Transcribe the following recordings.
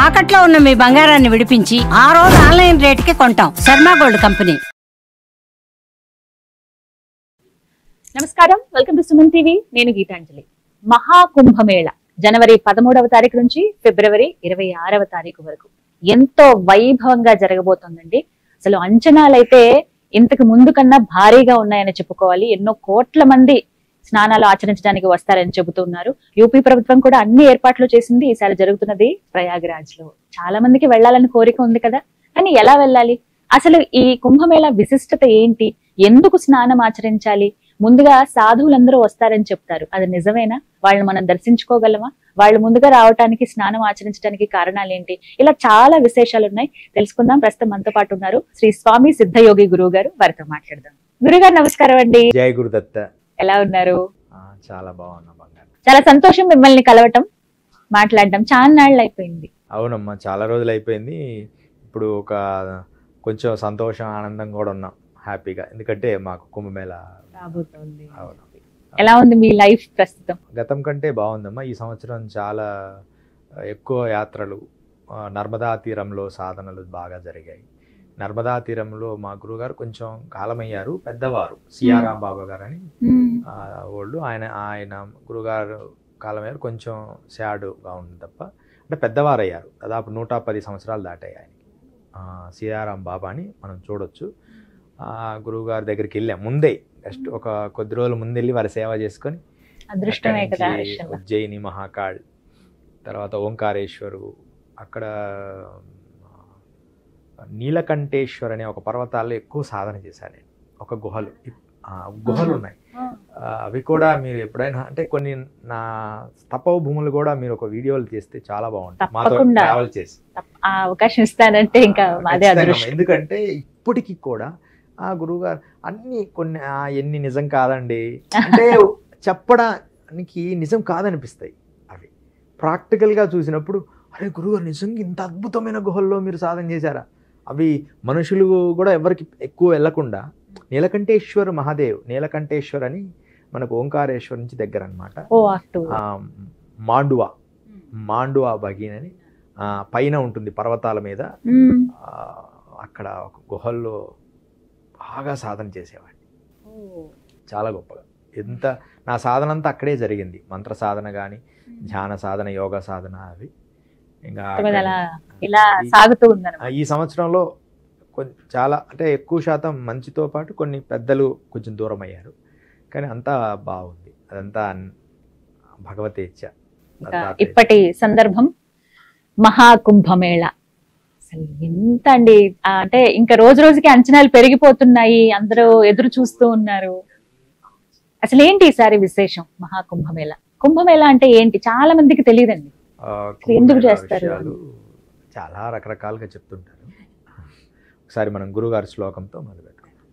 తాకట్లో ఉన్న మీ బంగారాన్ని విడిపించి ఆ రోజు ఆన్లైన్ రేటుకి కొంటాం. Sharma gold company. నమస్కారం, వెల్కమ్ టు సుమన్ టీవీ. నేను గీతాంజలి. మహాకుంభమేళ జనవరి 13వ తారీఖు నుంచి ఫిబ్రవరి 26వ తారీఖు వరకు ఎంతో వైభవంగా జరగబోతోందండి. అసలు అంచనాలైతే ఇంతకు ముందు కన్నా భారీగా ఉన్నాయని చెప్పుకోవాలి. ఎన్నో కోట్ల మంది స్నానాలు ఆచరించడానికి వస్తారని చెబుతున్నారు. యూపీ ప్రభుత్వం కూడా అన్ని ఏర్పాట్లు చేసింది. ఈసారి జరుగుతున్నది ప్రయాగరాజ్ లో. చాలా మందికి వెళ్లాలని కోరిక ఉంది కదా, కానీ ఎలా వెళ్ళాలి? అసలు ఈ కుంభమేళ విశిష్టత ఏంటి? ఎందుకు స్నానం ఆచరించాలి? ముందుగా సాధువులందరూ వస్తారని చెప్తారు, అది నిజమేనా? వాళ్ళని మనం దర్శించుకోగలమా? వాళ్ళు ముందుగా రావడానికి, స్నానం ఆచరించడానికి కారణాలు ఏంటి? ఇలా చాలా విశేషాలు ఉన్నాయి, తెలుసుకుందాం. ప్రస్తుతం మనతో పాటు ఉన్నారు శ్రీ స్వామి సిద్ధయోగి గురువు గారు. వారితో మాట్లాడదాం. గురుగారు నమస్కారం అండి. జై గురుదత్త. ఎలా ఉన్నారు? చాలా బాగున్నా బంగారు. చాలా సంతోషం మిమ్మల్ని కలవటం, మాట్లాడడం. చాలా నాళ్ళు అయిపోయింది. అవునమ్మా, చాలా రోజులు అయిపోయింది. ఇప్పుడు ఒక కొంచెం సంతోషం, ఆనందం కూడా ఉన్నాం, హ్యాపీగా. ఎందుకంటే మాకు కుంభమేళ రాబోతోంది. అవును. ఎలా ఉంది మీ లైఫ్ ప్రస్తుతం? గతం కంటే బాగుందమ్మా. ఈ సంవత్సరం చాలా ఎక్కువ యాత్రలు, నర్మదా తీరంలో సాధనలు బాగా జరిగాయి. నర్మదా తీరంలో మా గురుగారు కొంచెం కాలమయ్యారు, పెద్దవారు, సియారాం బాబా గారు అని వాళ్ళు. ఆయన గురుగారు కాలమయ్యారు, కొంచెం సాడ్గా ఉంది తప్ప. అంటే పెద్దవారు అయ్యారు, దాదాపు 110 సంవత్సరాలు దాటాయి ఆయనకి. సియారాం బాబా అని మనం చూడొచ్చు. గురువుగారి దగ్గరికి వెళ్ళాం ముందే, జస్ట్ ఒక కొద్ది రోజుల ముందు వెళ్ళి వారి సేవ చేసుకొని, అదృష్టమే కదా. ఉజ్జయిని, మహాకాళ్, తర్వాత ఓంకారేశ్వరు, అక్కడ నీలకంఠేశ్వర్ అనే ఒక పర్వతాల్లో ఎక్కువ సాధన చేశాను నేను. ఒక గుహలు ఉన్నాయి, అవి కూడా మీరు ఎప్పుడైనా, అంటే కొన్ని నా తపో భూములు కూడా మీరు ఒక వీడియోలు చేస్తే చాలా బాగుంటుంది. మాతో ట్రావెల్ చేసి అవకాశం ఇస్తానంటే ఇంకా మాదే అదృష్టం. ఎందుకంటే ఇప్పటికీ కూడా ఆ గురువుగారు అన్ని కొన్ని ఎన్ని నిజం కాదండి అంటే చెప్పడానికి నిజం కాదనిపిస్తాయి. అవి ప్రాక్టికల్గా చూసినప్పుడు, అరే గురువుగారు నిజంగా ఇంత అద్భుతమైన గుహల్లో మీరు సాధన చేశారా? అవి మనుషులు కూడా ఎవరికి ఎక్కువ వెళ్లకుండా, నీలకంఠేశ్వర్ మహాదేవ్, నీలకంఠేశ్వర్ అని మనకు ఓంకారేశ్వర్ నుంచి దగ్గర అనమాట. మాండువా భగీన్ అని పైన ఉంటుంది పర్వతాల మీద. అక్కడ ఒక గుహల్లో బాగా సాధన చేసేవాడిని, చాలా గొప్పగా. ఎంత నా సాధన అంతా అక్కడే జరిగింది. మంత్ర సాధన కానీ, ధ్యాన సాధన, యోగా సాధన, అవి ఇంకా ఈ సంవత్సరంలో చాలా, అంటే ఎక్కువ శాతం మంచితో పాటు కొన్ని పెద్దలు కొంచెం దూరం అయ్యారు, కానీ అంతా బాగుంది. అదంతా భగవతేచ్ఛ. ఇప్పటి సందర్భం మహాకుంభమేళ. అసలు ఎంత అండి, అంటే ఇంకా రోజు రోజుకి అంచనాలు పెరిగిపోతున్నాయి, అందరూ ఎదురు చూస్తూ ఉన్నారు. అసలు ఏంటి ఈసారి విశేషం మహాకుంభమేళ? కుంభమేళ అంటే ఏంటి చాలా మందికి తెలియదండి. ఎందుకు చేస్తారు? చాలా రకరకాలుగా చెప్తుంటారు. ఒకసారి మనం గురుగారి శ్లోకంతో మొదలుపెట్టుకుందాం.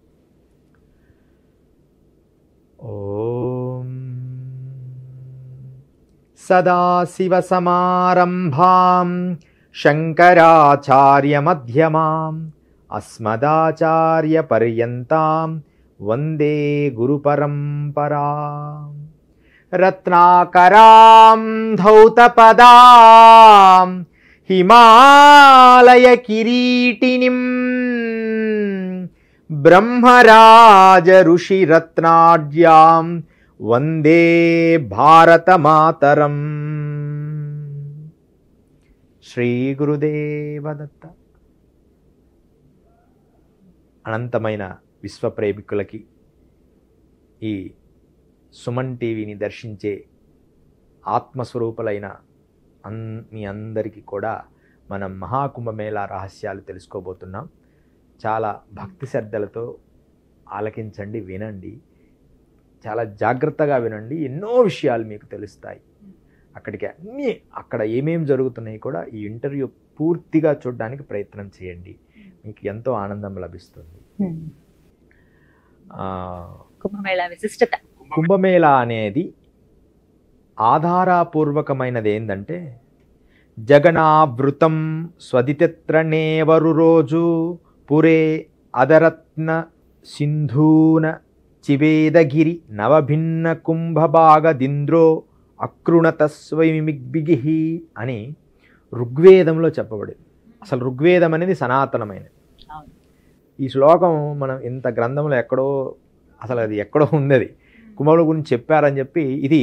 ఓం సదాశివ సమారంభాం శంకరాచార్య మధ్యమాం అస్మదాచార్య పర్యంతాం వందే గురు పరంపరాం. రత్నాకరాం ధౌతపదాం హిమాలయ కిరీటినిం బ్రహ్మరాజ ఋషి రత్నాఢ్యాం వందే భారతమాతరం. శ్రీ గురుదేవదత్త. అనంతమైన విశ్వప్రేమికులకి, ఈ సుమన్ టీవీని దర్శించే ఆత్మస్వరూపులైన మీ అందరికీ కూడా మనం మహాకుంభమేళా రహస్యాలు తెలుసుకోబోతున్నాం. చాలా భక్తి శ్రద్ధలతో ఆలకించండి, వినండి, చాలా జాగ్రత్తగా వినండి. ఎన్నో విషయాలు మీకు తెలుస్తాయి. అక్కడ ఏమేమి జరుగుతున్నాయి కూడా ఈ ఇంటర్వ్యూ పూర్తిగా చూడడానికి ప్రయత్నం చేయండి, మీకు ఎంతో ఆనందం లభిస్తుంది. కుంభమేళా విశిష్టత. కుంభమేళా అనేది ఆధారపూర్వకమైనది ఏంటంటే, జగనావృతం స్వదిత్రనేవరు రోజు పురే అదరత్న సింధూన చివేదగిరి నవభిన్న కుంభభాగదింద్రో అకృణత స్వమిగ్బిగి అని ఋగ్వేదంలో చెప్పబడింది. అసలు ఋగ్వేదం అనేది సనాతనమైనది. ఈ శ్లోకం మనం ఇంత గ్రంథంలో ఎక్కడో, అసలు అది ఎక్కడో ఉంది, అది కుంభముల గురించి చెప్పారని చెప్పి. ఇది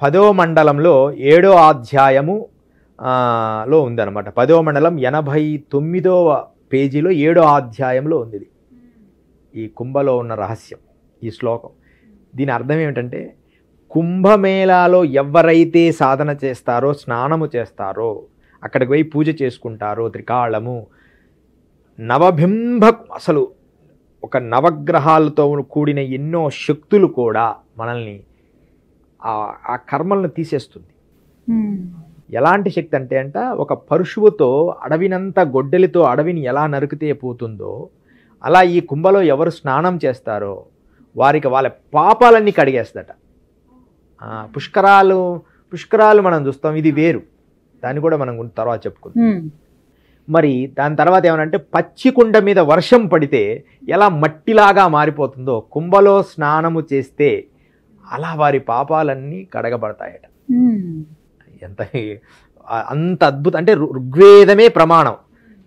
10వ మండలంలో 7వ అధ్యాయము లో ఉందన్నమాట. 10వ మండలం 89వ పేజీలో 7వ అధ్యాయంలో ఉంది ఇది. ఈ కుంభలో ఉన్న రహస్యం ఈ శ్లోకం. దీని అర్థం ఏమిటంటే, కుంభమేళాలో ఎవరైతే సాధన చేస్తారో, స్నానము చేస్తారో, అక్కడికి పోయి పూజ చేసుకుంటారో, త్రికాళము నవబింబ, అసలు ఒక నవగ్రహాలతో కూడిన ఎన్నో శక్తులు కూడా మనల్ని ఆ కర్మలను తీసేస్తుంది. ఎలాంటి శక్తి అంటే ఒక పరుశువుతో అడవినంత గొడ్డలితో అడవిని ఎలా నరికితే పోతుందో, అలా ఈ కుంభలో ఎవరు స్నానం చేస్తారో వారికి వాళ్ళ పాపాలన్నీ కడిగేస్తట. పుష్కరాలు మనం చూస్తాం, ఇది వేరు, దాన్ని కూడా మనం తర్వాత చెప్పుకుందాం. మరి దాని తర్వాత ఏమనంటే, పచ్చి కుండ మీద వర్షం పడితే ఎలా మట్టిలాగా మారిపోతుందో, కుంభలో స్నానము చేస్తే అలా వారి పాపాలన్నీ కడగబడతాయట. అంత అద్భుతం అంటే ఋగ్వేదమే ప్రమాణం.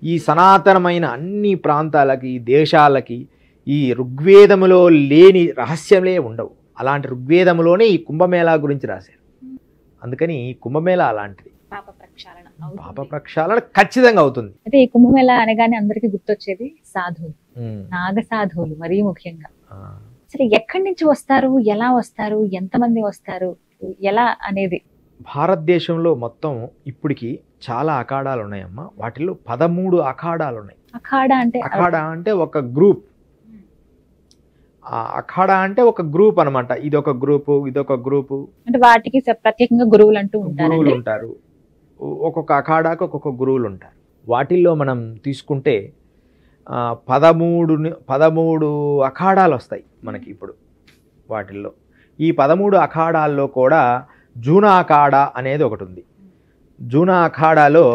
ఈ సనాతనమైన అన్ని ప్రాంతాలకి, దేశాలకి ఈ ఋగ్వేదములో లేని రహస్యంలే ఉండవు. అలాంటి ఋగ్వేదములోనే ఈ కుంభమేళా గురించి రాశారు. అందుకని ఈ కుంభమేళా అలాంటిది. పాప ప్రక్షాళన ఖచ్చితంగా అవుతుంది. అయితే ఈ కుంభమేళా అనగానే అందరికి గుర్తొచ్చేది సాధువులు, నాగ సాధువులు మరీ ముఖ్యంగా. అసలు ఎక్కడి నుంచి వస్తారు, ఎలా వస్తారు, ఎంతమంది వస్తారు, ఎలా అనేది? భారతదేశంలో మొత్తం ఇప్పటికి చాలా అఖాడాలు ఉన్నాయమ్మా. వాటిల్లో 13 అఖాడాలు ఉన్నాయి. అఖాడా అంటే ఒక గ్రూప్. అఖాడా అంటే ఒక గ్రూప్ అనమాట. ఇదొక గ్రూపు, ఇదొక గ్రూపు. అంటే వాటికి ప్రత్యేకంగా గురువులు అంటూ ఉంటారు. ఒక్కొక్క అఖాడాకు ఒక్కొక్క గురువులు ఉంటారు. వాటిల్లో మనం తీసుకుంటే 13 అఖాడాలు వస్తాయి మనకి ఇప్పుడు. వాటిల్లో ఈ 13 అఖాడాల్లో కూడా జూనా అఖాడా అనేది ఒకటి ఉంది. జూనా అఖాడాలో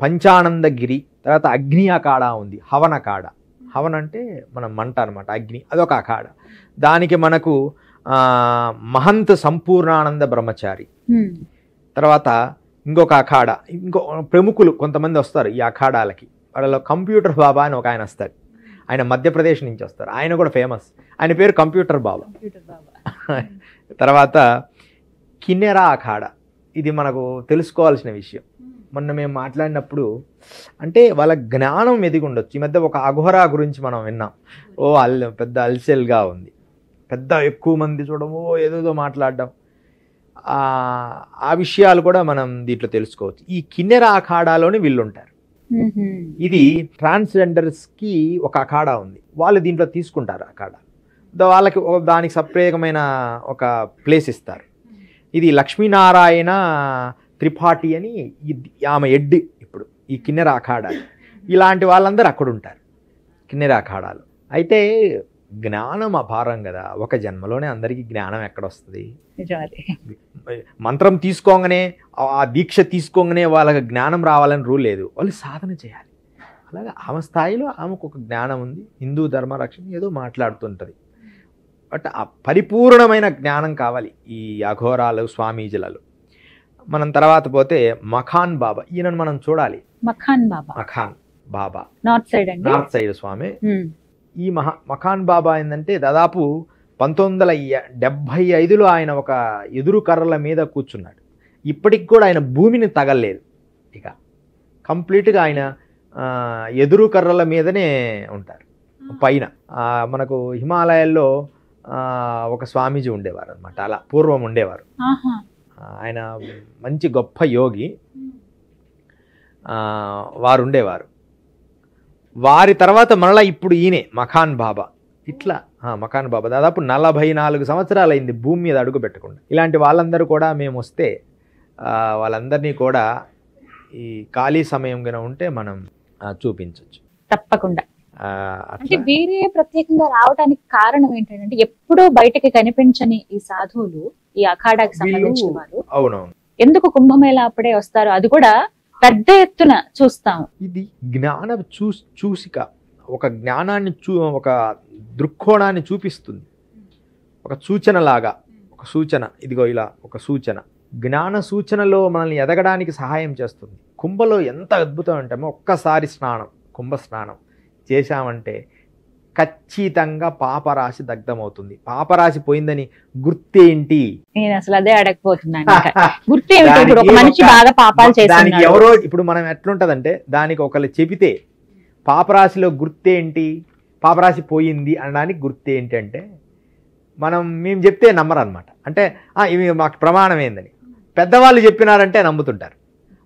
పంచానందగిరి, తర్వాత అగ్ని అఖాడా ఉంది, హవన్ అఖాడా. హవన్ అంటే మనం మంట అనమాట, అగ్ని, అదొక అఖాడా. దానికి మనకు మహంత్ సంపూర్ణానంద బ్రహ్మచారి. తర్వాత ఇంకొక అఖాడా, ఇంకో ప్రముఖులు కొంతమంది వస్తారు ఈ అఖాడాలకి. వాళ్ళలో కంప్యూటర్ బాబా అని ఒక ఆయన వస్తాడు. ఆయన మధ్యప్రదేశ్ నుంచి వస్తారు. ఆయన కూడా ఫేమస్. ఆయన పేరు కంప్యూటర్ బాబా. తర్వాత కిన్నెరా అఖాడా. ఇది మనకు తెలుసుకోవాల్సిన విషయం. మొన్న మేము మాట్లాడినప్పుడు అంటే వాళ్ళ జ్ఞానం ఎదిగి ఉండొచ్చు. ఈ మధ్య ఒక అఘోరా గురించి మనం విన్నాం. పెద్ద అల్సెల్గా ఉంది, పెద్ద ఎక్కువ మంది చూడము, ఏదేదో మాట్లాడడం. ఆ విషయాలు కూడా మనం దీంట్లో తెలుసుకోవచ్చు. ఈ కిన్నెరా అఖాడాలోని వీళ్ళు ఉంటారు. ఇది ట్రాన్స్జెండర్స్కి ఒక అఖాడా ఉంది. వాళ్ళు దీంట్లో తీసుకుంటారు అఖాడా. వాళ్ళకి దానికి సప్రత్యేకమైన ఒక ప్లేస్ ఇస్తారు. ఇది లక్ష్మీనారాయణ త్రిపాఠి అని ఆమె ఎడ్ ఇప్పుడు ఈ కిన్నెర అఖాడా. ఇలాంటి వాళ్ళందరూ అక్కడ ఉంటారు కిన్నెర అఖాడాలు. అయితే జ్ఞానం అపారం కదా. ఒక జన్మలోనే అందరికీ జ్ఞానం ఎక్కడొస్తుంది? మంత్రం తీసుకోగానే, ఆ దీక్ష తీసుకోగానే వాళ్ళకి జ్ఞానం రావాలని రూల్ లేదు. వాళ్ళు సాధన చేయాలి. అలాగే ఆమె స్థాయిలో ఆమెకు ఒక జ్ఞానం ఉంది. హిందూ ధర్మ రక్షణ ఏదో మాట్లాడుతుంటుంది. బట్ ఆ పరిపూర్ణమైన జ్ఞానం కావాలి ఈ అఘోరాలు, స్వామీజీలలో. మనం తర్వాత పోతే మఖాన్ బాబా. ఈయనను మనం చూడాలి. మఖాన్ బాబా నార్త్ సైడ్ స్వామి. ఈ మఖాన్ బాబా ఏంటంటే దాదాపు 1975లో ఆయన ఒక ఎదురు కర్రల మీద కూర్చున్నాడు. ఇప్పటికి కూడా ఆయన భూమిని తగలలేదు. ఇక కంప్లీట్గా ఆయన ఎదురు కర్రల మీదనే ఉంటారు. పైన మనకు హిమాలయాల్లో ఒక స్వామీజీ ఉండేవారు అనమాట. అలా పూర్వం ఉండేవారు. ఆయన మంచి గొప్ప యోగి. వారు ఉండేవారు. వారి తర్వాత మరలా ఇప్పుడు ఈయనే మఖాన్ బాబా. ఇట్లా మఖాన్ బాబా దాదాపు 44 సంవత్సరాలు అయింది భూమి మీద అడుగు పెట్టకుండా. ఇలాంటి వాళ్ళందరూ కూడా మేము వస్తే వాళ్ళందరినీ కూడా ఈ ఖాళీ సమయం కనుక ఉంటే మనం చూపించవచ్చు తప్పకుండా. అంటే వీరే ప్రత్యేకంగా రావడానికి కారణం ఏంటంటే, ఎప్పుడూ బయటకి కనిపించని ఈ సాధువులు, ఈ అఖాడాకి సంబంధించిన వారు అవునవును ఎందుకు కుంభమేళా అప్పుడే వస్తారు? అది కూడా పెద్ద ఎత్తున చూస్తాం. ఇది జ్ఞాన చూసిక, ఒక జ్ఞానాన్ని ఒక దృక్కోణాన్ని చూపిస్తుంది. ఒక సూచన లాగా, ఒక సూచన, ఇదిగో ఇలా ఒక సూచన. జ్ఞాన సూచనలో మనల్ని ఎదగడానికి సహాయం చేస్తుంది. కుంభలో ఎంత అద్భుతం అంటే ఒక్కసారి స్నానం, కుంభ స్నానం చేశామంటే ఖచ్చితంగా పాపరాశి దగ్ధమవుతుంది. పాపరాశి పోయిందని గుర్తేంటి? నేను అసలు అదే అడగపోతున్నాను. గుర్తేంటి? ఇప్పుడు ఒక మనిషి బాగా పాపాలు దానికి చేస్తున్నాడు, ఎవరో ఇప్పుడు మనం ఎట్లుంటదంటే దానికి ఒకళ్ళు చెబితే పాపరాశిలో గుర్తేంటి, పాపరాశి పోయింది అనడానికి గుర్తేంటి అంటే మేము చెప్తే నమ్మరు అనమాట. అంటే ఇవి మాకు ప్రమాణం ఏందని పెద్దవాళ్ళు చెప్పినారంటే నమ్ముతుంటారు.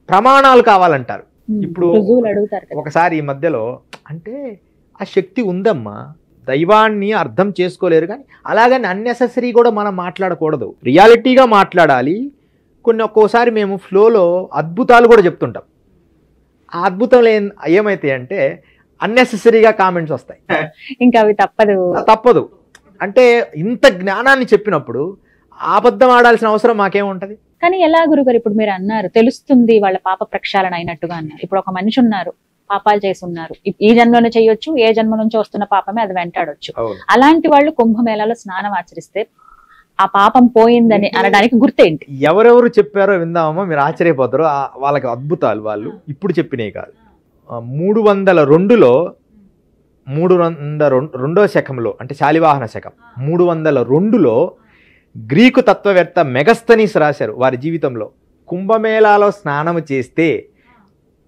ప్రమాణాలు కావాలంటారు. ఇప్పుడు రుజువులు అడుగుతారు కదా. ఒకసారి ఈ మధ్యలో అంటే ఆ శక్తి ఉందమ్మా, దైవాన్ని అర్థం చేసుకోలేరు, కానీ అలాగని అన్నెసెసరీ కూడా మనం మాట్లాడకూడదు, రియాలిటీగా మాట్లాడాలి. ఒక్కోసారి మేము ఫ్లోలో అద్భుతాలు కూడా చెప్తుంటాం. ఆ అద్భుతం ఏమైతే అంటే అన్నెసెసరీగా కామెంట్స్ వస్తాయి. ఇంకా అవి తప్పదు. అంటే ఇంత జ్ఞానాన్ని చెప్పినప్పుడు అబద్ధం ఆడాల్సిన అవసరం మాకేముంటది? కానీ ఎలా గురుగారు, ఇప్పుడు మీరు అన్నారు తెలుస్తుంది వాళ్ళ పాప ప్రక్షాళన అయినట్టుగా అన్నారు. ఇప్పుడు ఒక మనిషి ఉన్నారు, పాపాలు చేసి ఉన్నారు, ఈ జన్మలోనే చేయొచ్చు, ఏ జన్మ నుంచి వస్తున్న పాపమే అది వెంటాడొచ్చు. అలాంటి వాళ్ళు కుంభమేళాలో స్నానం ఆచరిస్తే ఆ పాపం పోయిందని అనడానికి గుర్తేంటి? ఎవరెవరు చెప్పారో విందామో, మీరు ఆశ్చర్యపోతారు. వాళ్ళకి అద్భుతాలు వాళ్ళు ఇప్పుడు చెప్పినవి కాదు. 302లో 302వ శకంలో అంటే శాలివాహన శకం 302లో గ్రీకు తత్వవేత్త మెగస్తనీస్ రాశారు వారి జీవితంలో, కుంభమేళాలో స్నానం చేస్తే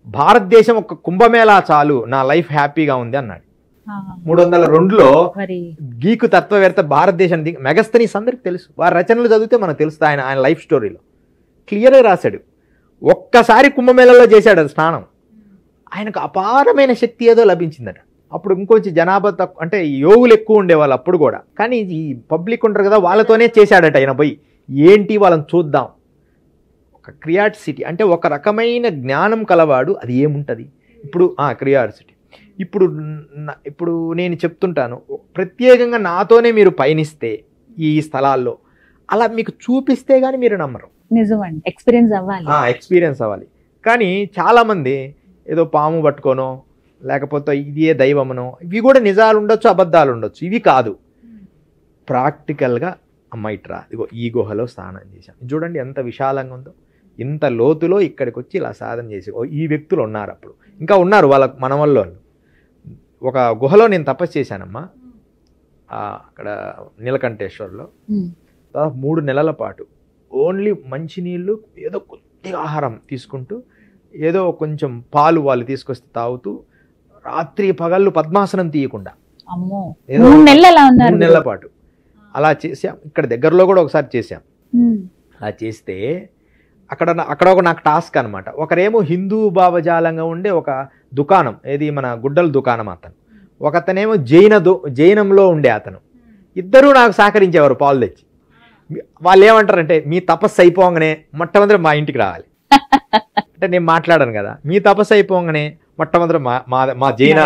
భారతదేశం ఒక కుంభమేళా చాలు, నా లైఫ్ హ్యాపీగా ఉంది అన్నాడు. 302లో గ్రీకు తత్వవేత్త భారతదేశం మెగస్తనీస్ అందరికి తెలుసు. వారి రచనలు చదివితే మనకు తెలుస్తుంది. ఆయన లైఫ్ స్టోరీలో క్లియర్గా రాశాడు. ఒక్కసారి కుంభమేళాలో చేశాడు అది స్నానం, ఆయనకు అపారమైన శక్తి ఏదో లభించిందట. అప్పుడు ఇంకొంచెం జనాభా తక్కువ, అంటే యోగులు ఎక్కువ ఉండేవాళ్ళు అప్పుడు కూడా, కానీ ఈ పబ్లిక్ ఉంటారు కదా వాళ్ళతోనే చేశాడట ఆయన పోయి. ఏంటి వాళ్ళని చూద్దాం, ఒక క్రియాసిటీ అంటే ఒక రకమైన జ్ఞానం కలవాడు అది ఏముంటుంది. ఇప్పుడు క్రియాసిటీ ఇప్పుడు నేను చెప్తుంటాను, ప్రత్యేకంగా నాతోనే మీరు పయనిస్తే ఈ స్థలాల్లో అలా మీకు చూపిస్తే కానీ మీరు నమ్మరు. నిజమండి, ఎక్స్పీరియన్స్ అవ్వాలి. కానీ చాలామంది ఏదో పాము పట్టుకోనో లేకపోతే ఇదే దైవమనో, ఇవి కూడా నిజాలు ఉండొచ్చు, అబద్ధాలు ఉండొచ్చు, ఇవి కాదు. ప్రాక్టికల్గా అమ్మాయిట్రా ఇగో ఈ గుహలో స్నానం చేశాం, చూడండి ఎంత విశాలంగా ఉందో, ఇంత లోతులో ఇక్కడికి వచ్చి ఇలా సాధన చేసి ఈ వ్యక్తులు ఉన్నారు. అప్పుడు ఇంకా ఉన్నారు వాళ్ళ మన వాళ్ళు. ఒక గుహలో నేను తపస్సు చేశానమ్మా, అక్కడ నీలకంఠేశ్వర్లో. దాదాపు 3 నెలల పాటు ఓన్లీ మంచినీళ్ళు, ఏదో కొద్దిగా ఆహారం తీసుకుంటూ, ఏదో కొంచెం పాలు వాళ్ళు తీసుకొస్తే తాగుతూ, రాత్రి పగళ్ళు పద్మాసనం తీయకుండా 3 నెలల పాటు అలా చేసాం. ఇక్కడ దగ్గరలో కూడా ఒకసారి చేసాం. అలా చేస్తే అక్కడ ఒక నాకు టాస్క్ అనమాట. ఒకరేమో హిందూ భావజాలంగా ఉండే ఒక దుకాణం, ఏది మన గుడ్డల దుకాణం అతను, ఒకతనేమో జైనంలో ఉండే అతను. ఇద్దరూ నాకు సహకరించేవారు పాలు తెచ్చి. వాళ్ళు ఏమంటారంటే మీ తపస్సు అయిపోగానే మొట్టమొదటి మా ఇంటికి రావాలి అంటే నేను మాట్లాడాను కదా, మీ తపస్సు అయిపోగానే మొట్టమొదటి మా జైన.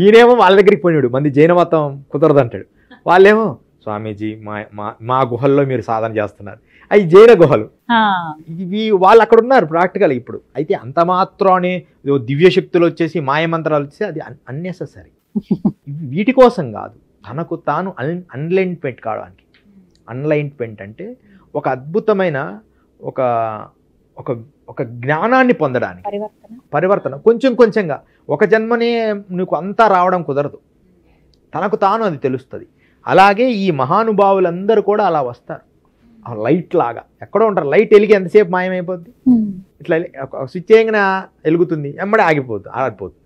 ఈయనేమో వాళ్ళ దగ్గరికి పోయినాడు, మంది జైన మతం కుదరదంటాడు. వాళ్ళేమో స్వామీజీ మా గుహల్లో మీరు సాధన చేస్తున్నారు, అవి జైన గుహలు. ఇవి వాళ్ళు అక్కడ ఉన్నారు ప్రాక్టికల్. ఇప్పుడు అయితే అంత మాత్రానే దివ్య శక్తులు వచ్చేసి మాయమంత్రాలు వచ్చేసి అది అన్నెసెసరీ. వీటి కోసం కాదు, తనకు తాను అన్లైన్మెంట్ కావడానికి. అన్లైన్మెంట్ అంటే ఒక అద్భుతమైన ఒక ఒక ఒక జ్ఞానాన్ని పొందడానికి, పరివర్తన కొంచెం కొంచెంగా. ఒక జన్మనే నీకు అంతా రావడం కుదరదు, తనకు తాను అది తెలుస్తుంది. అలాగే ఈ మహానుభావులందరూ కూడా అలా వస్తారు, లైట్ లాగా ఎక్కడో ఉంటారు. లైట్ వెలిగి ఎంతసేపు మాయమైపోద్ది, ఇట్లా స్విచ్ చేయగానే వెలుగుతుంది, ఎమ్మడే ఆగిపోతుంది.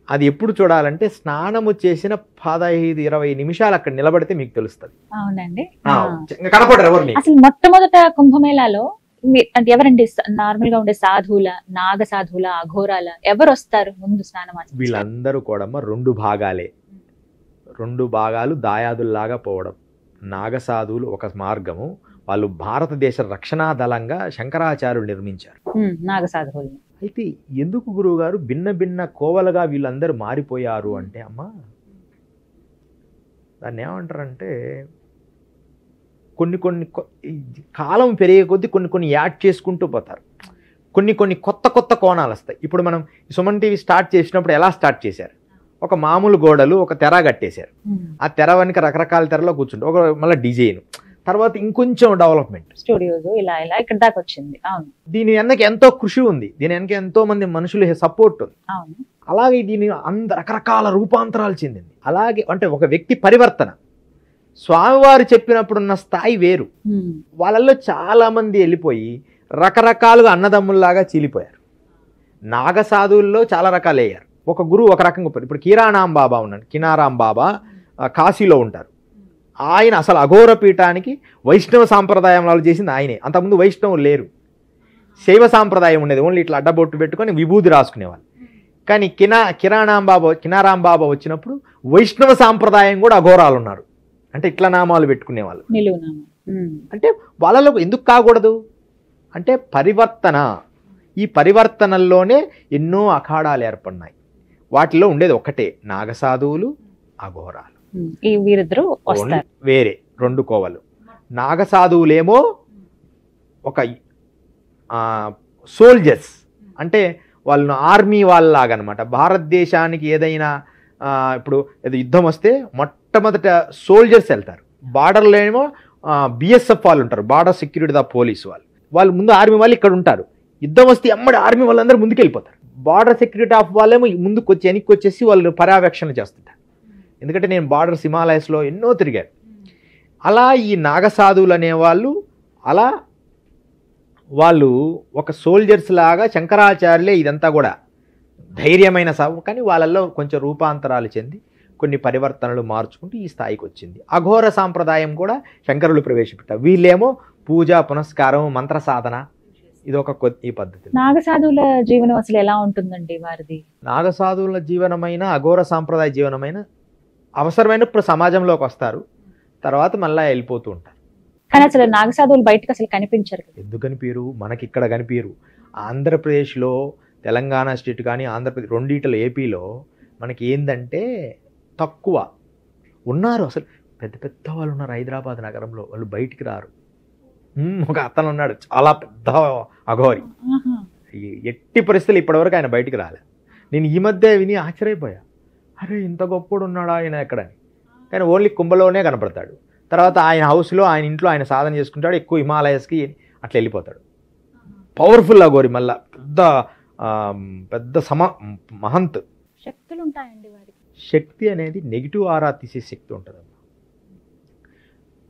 అది ఎప్పుడు చూడాలంటే స్నానము చేసిన 15-20 నిమిషాలు అక్కడ నిలబడితే మీకు తెలుస్తుంది. అవునండి, కనపడరు ఎవరిని. అసలు మొట్టమొదట కుంభమేళాలో అంటే ఎవరండి? నార్మల్ గా ఉండే సాధువుల, నాగ సాధువుల, అఘోరాల, ఎవరు వస్తారు ముందు స్నానం? వీళ్ళందరూ కూడా 2 భాగాలే. 2 భాగాలు దాయాదుల్లాగా పోవడం. నాగసాధువులు ఒక మార్గము, వాళ్ళు భారతదేశ రక్షణా దళంగా శంకరాచార్యులు నిర్మించారు నాగసాధువులు. అయితే ఎందుకు గురువు గారు భిన్న భిన్న కోవలుగా వీళ్ళందరూ మారిపోయారు అంటే, అమ్మా దాన్ని ఏమంటారంటే, కొన్ని కాలం పెరిగే కొద్దీ కొన్ని యాడ్ చేసుకుంటూ పోతారు. కొన్ని కొత్త కోణాలు వస్తాయి. ఇప్పుడు మనం సుమన్ టీవీ స్టార్ట్ చేసినప్పుడు ఎలా స్టార్ట్ చేశారు? ఒక మామూలు గోడలు, ఒక తెర కట్టేశారు. ఆ తెర వెనుక రకరకాల తెరలో కూర్చుంటారు, ఒక మళ్ళీ డిజైన్. తర్వాత ఇంకొంచెం డెవలప్మెంట్. స్టూడియోస్ ఇలా ఇలా ఇక్కడ దాకా వచ్చింది. అవును దీని వెనక ఎంతో కృషి ఉంది, దీని వెనక ఎంతో మంది మనుషులు సపోర్ట్ ఉంది. అవును. అలాగే దీని రకరకాల రూపాంతరాలు చెందింది. అలాగే అంటే ఒక వ్యక్తి పరివర్తన స్వామివారు చెప్పినప్పుడున్న స్థాయి వేరు. వాళ్ళల్లో చాలా మంది వెళ్ళిపోయి రకరకాలుగా అన్నదమ్ముల్లాగా చీలిపోయారు. నాగసాధువుల్లో చాలా రకాలు అయ్యారు. ఒక గురువు ఒక రకంగా ఇప్పుడు కిరాణాం బాబా ఉన్నాడు. కినారాం బాబా కాశీలో ఉంటారు. ఆయన అసలు అఘోర పీఠానికి వైష్ణవ సాంప్రదాయంలో చేసింది ఆయనే. అంతకుముందు వైష్ణవులు లేరు, శైవ సాంప్రదాయం ఉండేది. ఓన్లీ ఇట్లా అడ్డబొట్టు పెట్టుకొని విభూది రాసుకునేవాళ్ళు. కానీ కినారాం బాబా వచ్చినప్పుడు వైష్ణవ సాంప్రదాయం కూడా అఘోరాలు ఉన్నారు. అంటే ఇట్లా నామాలు పెట్టుకునేవాళ్ళు. అంటే వాళ్ళలో ఎందుకు కాకూడదు అంటే పరివర్తన. ఈ పరివర్తనల్లోనే ఎన్నో అఖాడాలు ఏర్పడినాయి. వాటిలో ఉండేది ఒకటే, నాగసాధువులు, అఘోరాలు. ఈ వీరిద్దరు వేరే రెండు కోవలు. నాగసాధువులేమో ఒక సోల్జర్స్, అంటే వాళ్ళను ఆర్మీ వాళ్ళలాగా అనమాట. భారతదేశానికి ఏదైనా ఇప్పుడు ఏదో యుద్ధం వస్తే మొట్టమొదట సోల్జర్స్ వెళ్తారు. బార్డర్లో ఏమో బిఎస్ఎఫ్ వాళ్ళు ఉంటారు, బార్డర్ సెక్యూరిటీ ద పోలీస్ వాళ్ళు ముందు ఆర్మీ వాళ్ళు ఇక్కడ ఉంటారు. యుద్ధం వస్తే అమ్మడి ఆర్మీ వాళ్ళందరూ ముందుకు వెళ్ళిపోతారు. బార్డర్ సెక్యూరిటీ ఆఫ్ వాళ్ళేమో ముందుకు వచ్చి వెనక్కి వచ్చేసి వాళ్ళు పర్యవేక్షణ చేస్తుంటారు. ఎందుకంటే నేను బార్డర్స్ హిమాలయస్లో ఎన్నో తిరిగాను. అలా ఈ నాగసాధువులు అనేవాళ్ళు అలా వాళ్ళు ఒక సోల్జర్స్ లాగా శంకరాచార్యులే ఇదంతా కూడా ధైర్యమైన సాగు. కానీ వాళ్ళల్లో కొంచెం రూపాంతరాలు చెంది కొన్ని పరివర్తనలు మార్చుకుంటూ ఈ స్థాయికి వచ్చింది. అఘోర సాంప్రదాయం కూడా శంకరులు ప్రవేశపెట్టారు. వీళ్ళేమో పూజ, పునస్కారం, మంత్ర సాధన, ఇది ఒక ఈ పద్ధతి. నాగసాధువుల జీవనం అసలు ఎలా ఉంటుందండి వారిది? నాగసాధువుల జీవనమైన అఘోర సాంప్రదాయ జీవనమైన అవసరమైనప్పుడు సమాజంలోకి వస్తారు, తర్వాత మళ్ళీ వెళ్ళిపోతూ ఉంటారు. కానీ అసలు నాగసాధువులు బయటకు అసలు కనిపించారు. ఎందుకు కనిపించరు? మనకి ఇక్కడ కనిపించరు. ఆంధ్రప్రదేశ్లో, తెలంగాణ స్టేట్ కానీ ఆంధ్రప్రదేశ్ రెండిట్లో ఏపీలో మనకి ఏంటంటే తక్కువ ఉన్నారు. అసలు పెద్ద పెద్ద వాళ్ళు ఉన్నారు హైదరాబాద్ నగరంలో, వాళ్ళు బయటికి రారు. ఒక అతను ఉన్నాడు చాలా పెద్ద అఘోరి, ఎట్టి పరిస్థితులు ఇప్పటివరకు ఆయన బయటికి రాలే. నేను ఈ మధ్య విని ఆశ్చర్యపోయా, అరే ఇంత గొప్పడు ఉన్నాడా ఆయన ఎక్కడని. కానీ ఓన్లీ కుంభలోనే కనపడతాడు. తర్వాత ఆయన హౌస్లో, ఆయన ఇంట్లో ఆయన సాధన చేసుకుంటాడు. ఎక్కువ హిమాలయస్కి అట్లా వెళ్ళిపోతాడు. పవర్ఫుల్ అఘోరి, మళ్ళా పెద్ద మహంత్. శక్తులు ఉంటాయండి వారికి. శక్తి అనేది నెగిటివ్ ఆరా తీసే శక్తి ఉంటుంది.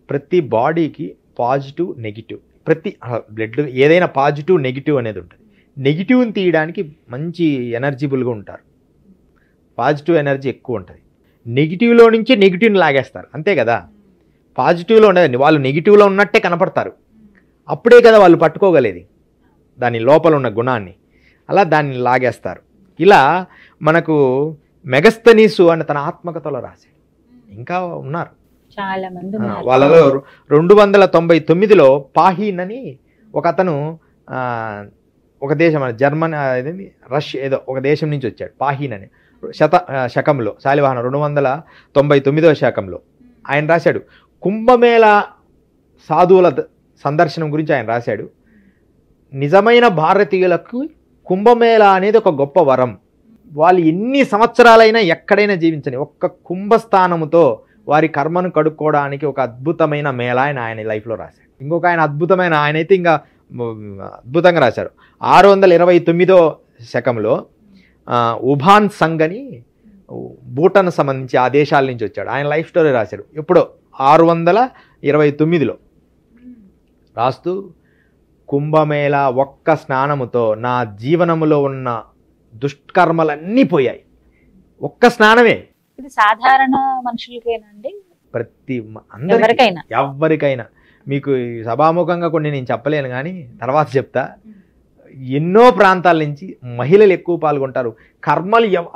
ప్రతి బాడీకి పాజిటివ్, నెగిటివ్, ప్రతి బ్లడ్ ఏదైనా పాజిటివ్, నెగిటివ్ అనేది ఉంటుంది. నెగిటివ్ని తీయడానికి మంచి ఎనర్జిబుల్గా ఉంటారు, పాజిటివ్ ఎనర్జీ ఎక్కువ ఉంటుంది. నెగిటివ్లో నుంచి నెగిటివ్ని లాగేస్తారు, అంతే కదా. పాజిటివ్లో ఉండదండి, వాళ్ళు నెగిటివ్లో ఉన్నట్టే కనపడతారు. అప్పుడే కదా వాళ్ళు పట్టుకోగలేది దాని లోపల ఉన్న గుణాన్ని. అలా దాన్ని లాగేస్తారు. ఇలా మనకు మెగస్తనీసు అని తన ఆత్మకథలో రాశాడు. ఇంకా ఉన్నారు చాలా మంది. వాళ్ళలో 299లో పాహీన్ అని ఒక అతను ఒక దేశం జర్మన్ రష్యా ఏదో ఒక దేశం నుంచి వచ్చాడు. పాహీన్ అని శకంలో శాలివాహనం 299వ శకంలో ఆయన రాశాడు. కుంభమేళ సాధువుల సందర్శనం గురించి ఆయన రాశాడు. నిజమైన భారతీయులకు కుంభమేళ అనేది ఒక గొప్ప వరం. వాళ్ళు ఎన్ని సంవత్సరాలైనా ఎక్కడైనా జీవించని ఒక్క కుంభస్థానముతో వారి కర్మను కడుక్కోవడానికి ఒక అద్భుతమైన మేళ ఆయన లైఫ్లో రాశాడు. ఇంకొక ఆయన అద్భుతమైన ఆయన అయితే ఇంకా అద్భుతంగా రాశారు. 629వ శకంలో ఉభాన్ సంఘ్ అని భూటాన్ సంబంధించి ఆ దేశాల నుంచి వచ్చాడు. ఆయన లైఫ్ స్టోరీ రాశాడు. ఎప్పుడో 629లో రాస్తూ, కుంభమేళ ఒక్క స్నానముతో నా జీవనములో ఉన్న దుష్కర్మలన్నీ పోయాయి. ఒక్క స్నానమే. ఇది సాధారణ మనుషులకేనండి? ప్రతి ఎవరికైనా. మీకు సభాముఖంగా కొన్ని నేను చెప్పలేను, కానీ తర్వాత చెప్తా. ఎన్నో ప్రాంతాల నుంచి మహిళలు ఎక్కువ పాల్గొంటారు.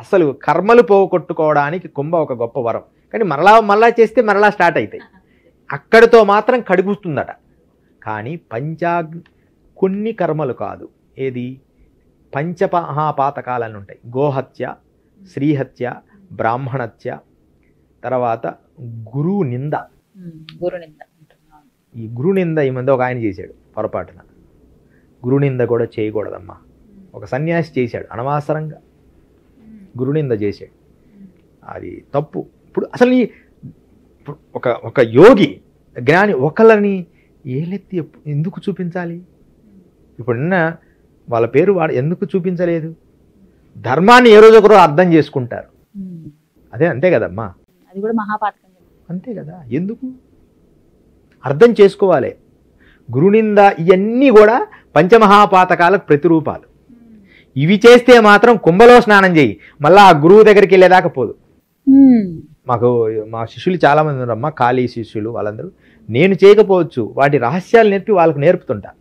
అసలు కర్మలు పోగొట్టుకోవడానికి కుంభ ఒక గొప్ప వరం. కానీ మరలా చేస్తే మరలా స్టార్ట్ అవుతాయి. అక్కడితో మాత్రం కడుగుస్తుందట. కానీ కొన్ని కర్మలు కాదు. ఏది? పంచమహాపాతకాలని ఉంటాయి. గోహత్య, శ్రీహత్య, బ్రాహ్మణత్య, తర్వాత గురు నింద. ఈ గురునింద ఈ మధ్య ఒక ఆయన చేశాడు పొరపాటున. గురునింద కూడా చేయకూడదమ్మా. ఒక సన్యాసి చేశాడు అనవసరంగా, గురునింద చేశాడు. అది తప్పు. ఇప్పుడు అసలు ఒక యోగి జ్ఞాని ఒకళ్ళని ఏలెత్తి ఎందుకు చూపించాలి? ఇప్పుడున్న వాళ్ళ పేరు వాడు ఎందుకు చూపించలేదు? ధర్మాన్ని ఏ రోజు ఒకరోజు అర్థం చేసుకుంటారు. అదే అంతే కదమ్మా, అది కూడా మహాపాతకం. అంతే కదా. ఎందుకు అర్థం చేసుకోవాలి? గురునింద ఇవన్నీ కూడా పంచమహాపాతకాలకు ప్రతిరూపాలు. ఇవి చేస్తే మాత్రం కుంభలో స్నానం చేయి, మళ్ళీ ఆ గురువు దగ్గరికి వెళ్ళేదాకపోదు. మా శిష్యులు చాలా మంది ఉన్నారమ్మా, ఖాళీ శిష్యులు. వాళ్ళందరూ నేను చేయకపోవచ్చు, వాటి రహస్యాలు నేర్పి వాళ్ళకు నేర్పుతుంటా,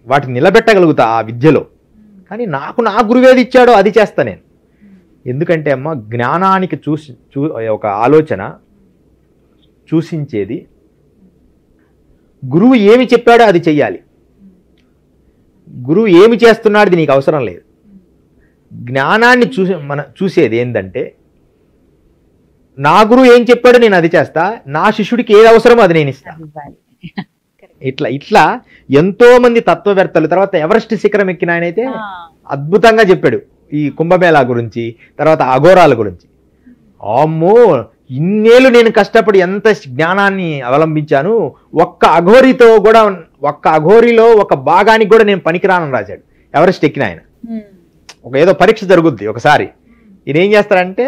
వాటిని నిలబెట్టగలుగుతా ఆ విద్యలో. కానీ నాకు నా గురువేది ఇచ్చాడో అది చేస్తా నేను. ఎందుకంటే అమ్మ, జ్ఞానానికి ఒక ఆలోచన చూసించేది. గురువు ఏమి చెప్పాడో అది చెయ్యాలి. గురువు ఏమి చేస్తున్నాడు నీకు అవసరం లేదు. జ్ఞానాన్ని చూసేది ఏంటంటే, నా గురువు ఏం చెప్పాడో నేను అది చేస్తా, నా శిష్యుడికి ఏది అవసరమో అది నేను ఇస్తా. ఇట్లా ఎంతో మంది తత్వవేత్తలు, తర్వాత ఎవరెస్ట్ శిఖరం ఎక్కిన ఆయన అయితే అద్భుతంగా చెప్పాడు ఈ కుంభమేళా గురించి, తర్వాత అఘోరాల గురించి. అమ్మో, ఇన్నేళ్ళు నేను కష్టపడి ఎంత జ్ఞానాన్ని అవలంబించాను, ఒక్క అఘోరిలో ఒక భాగానికి కూడా నేను పనికిరానని రాశాడు ఎవరెస్ట్ ఎక్కిన ఆయన. ఏదో పరీక్ష జరుగుద్ది ఒకసారి, ఈయన ఏం చేస్తారంటే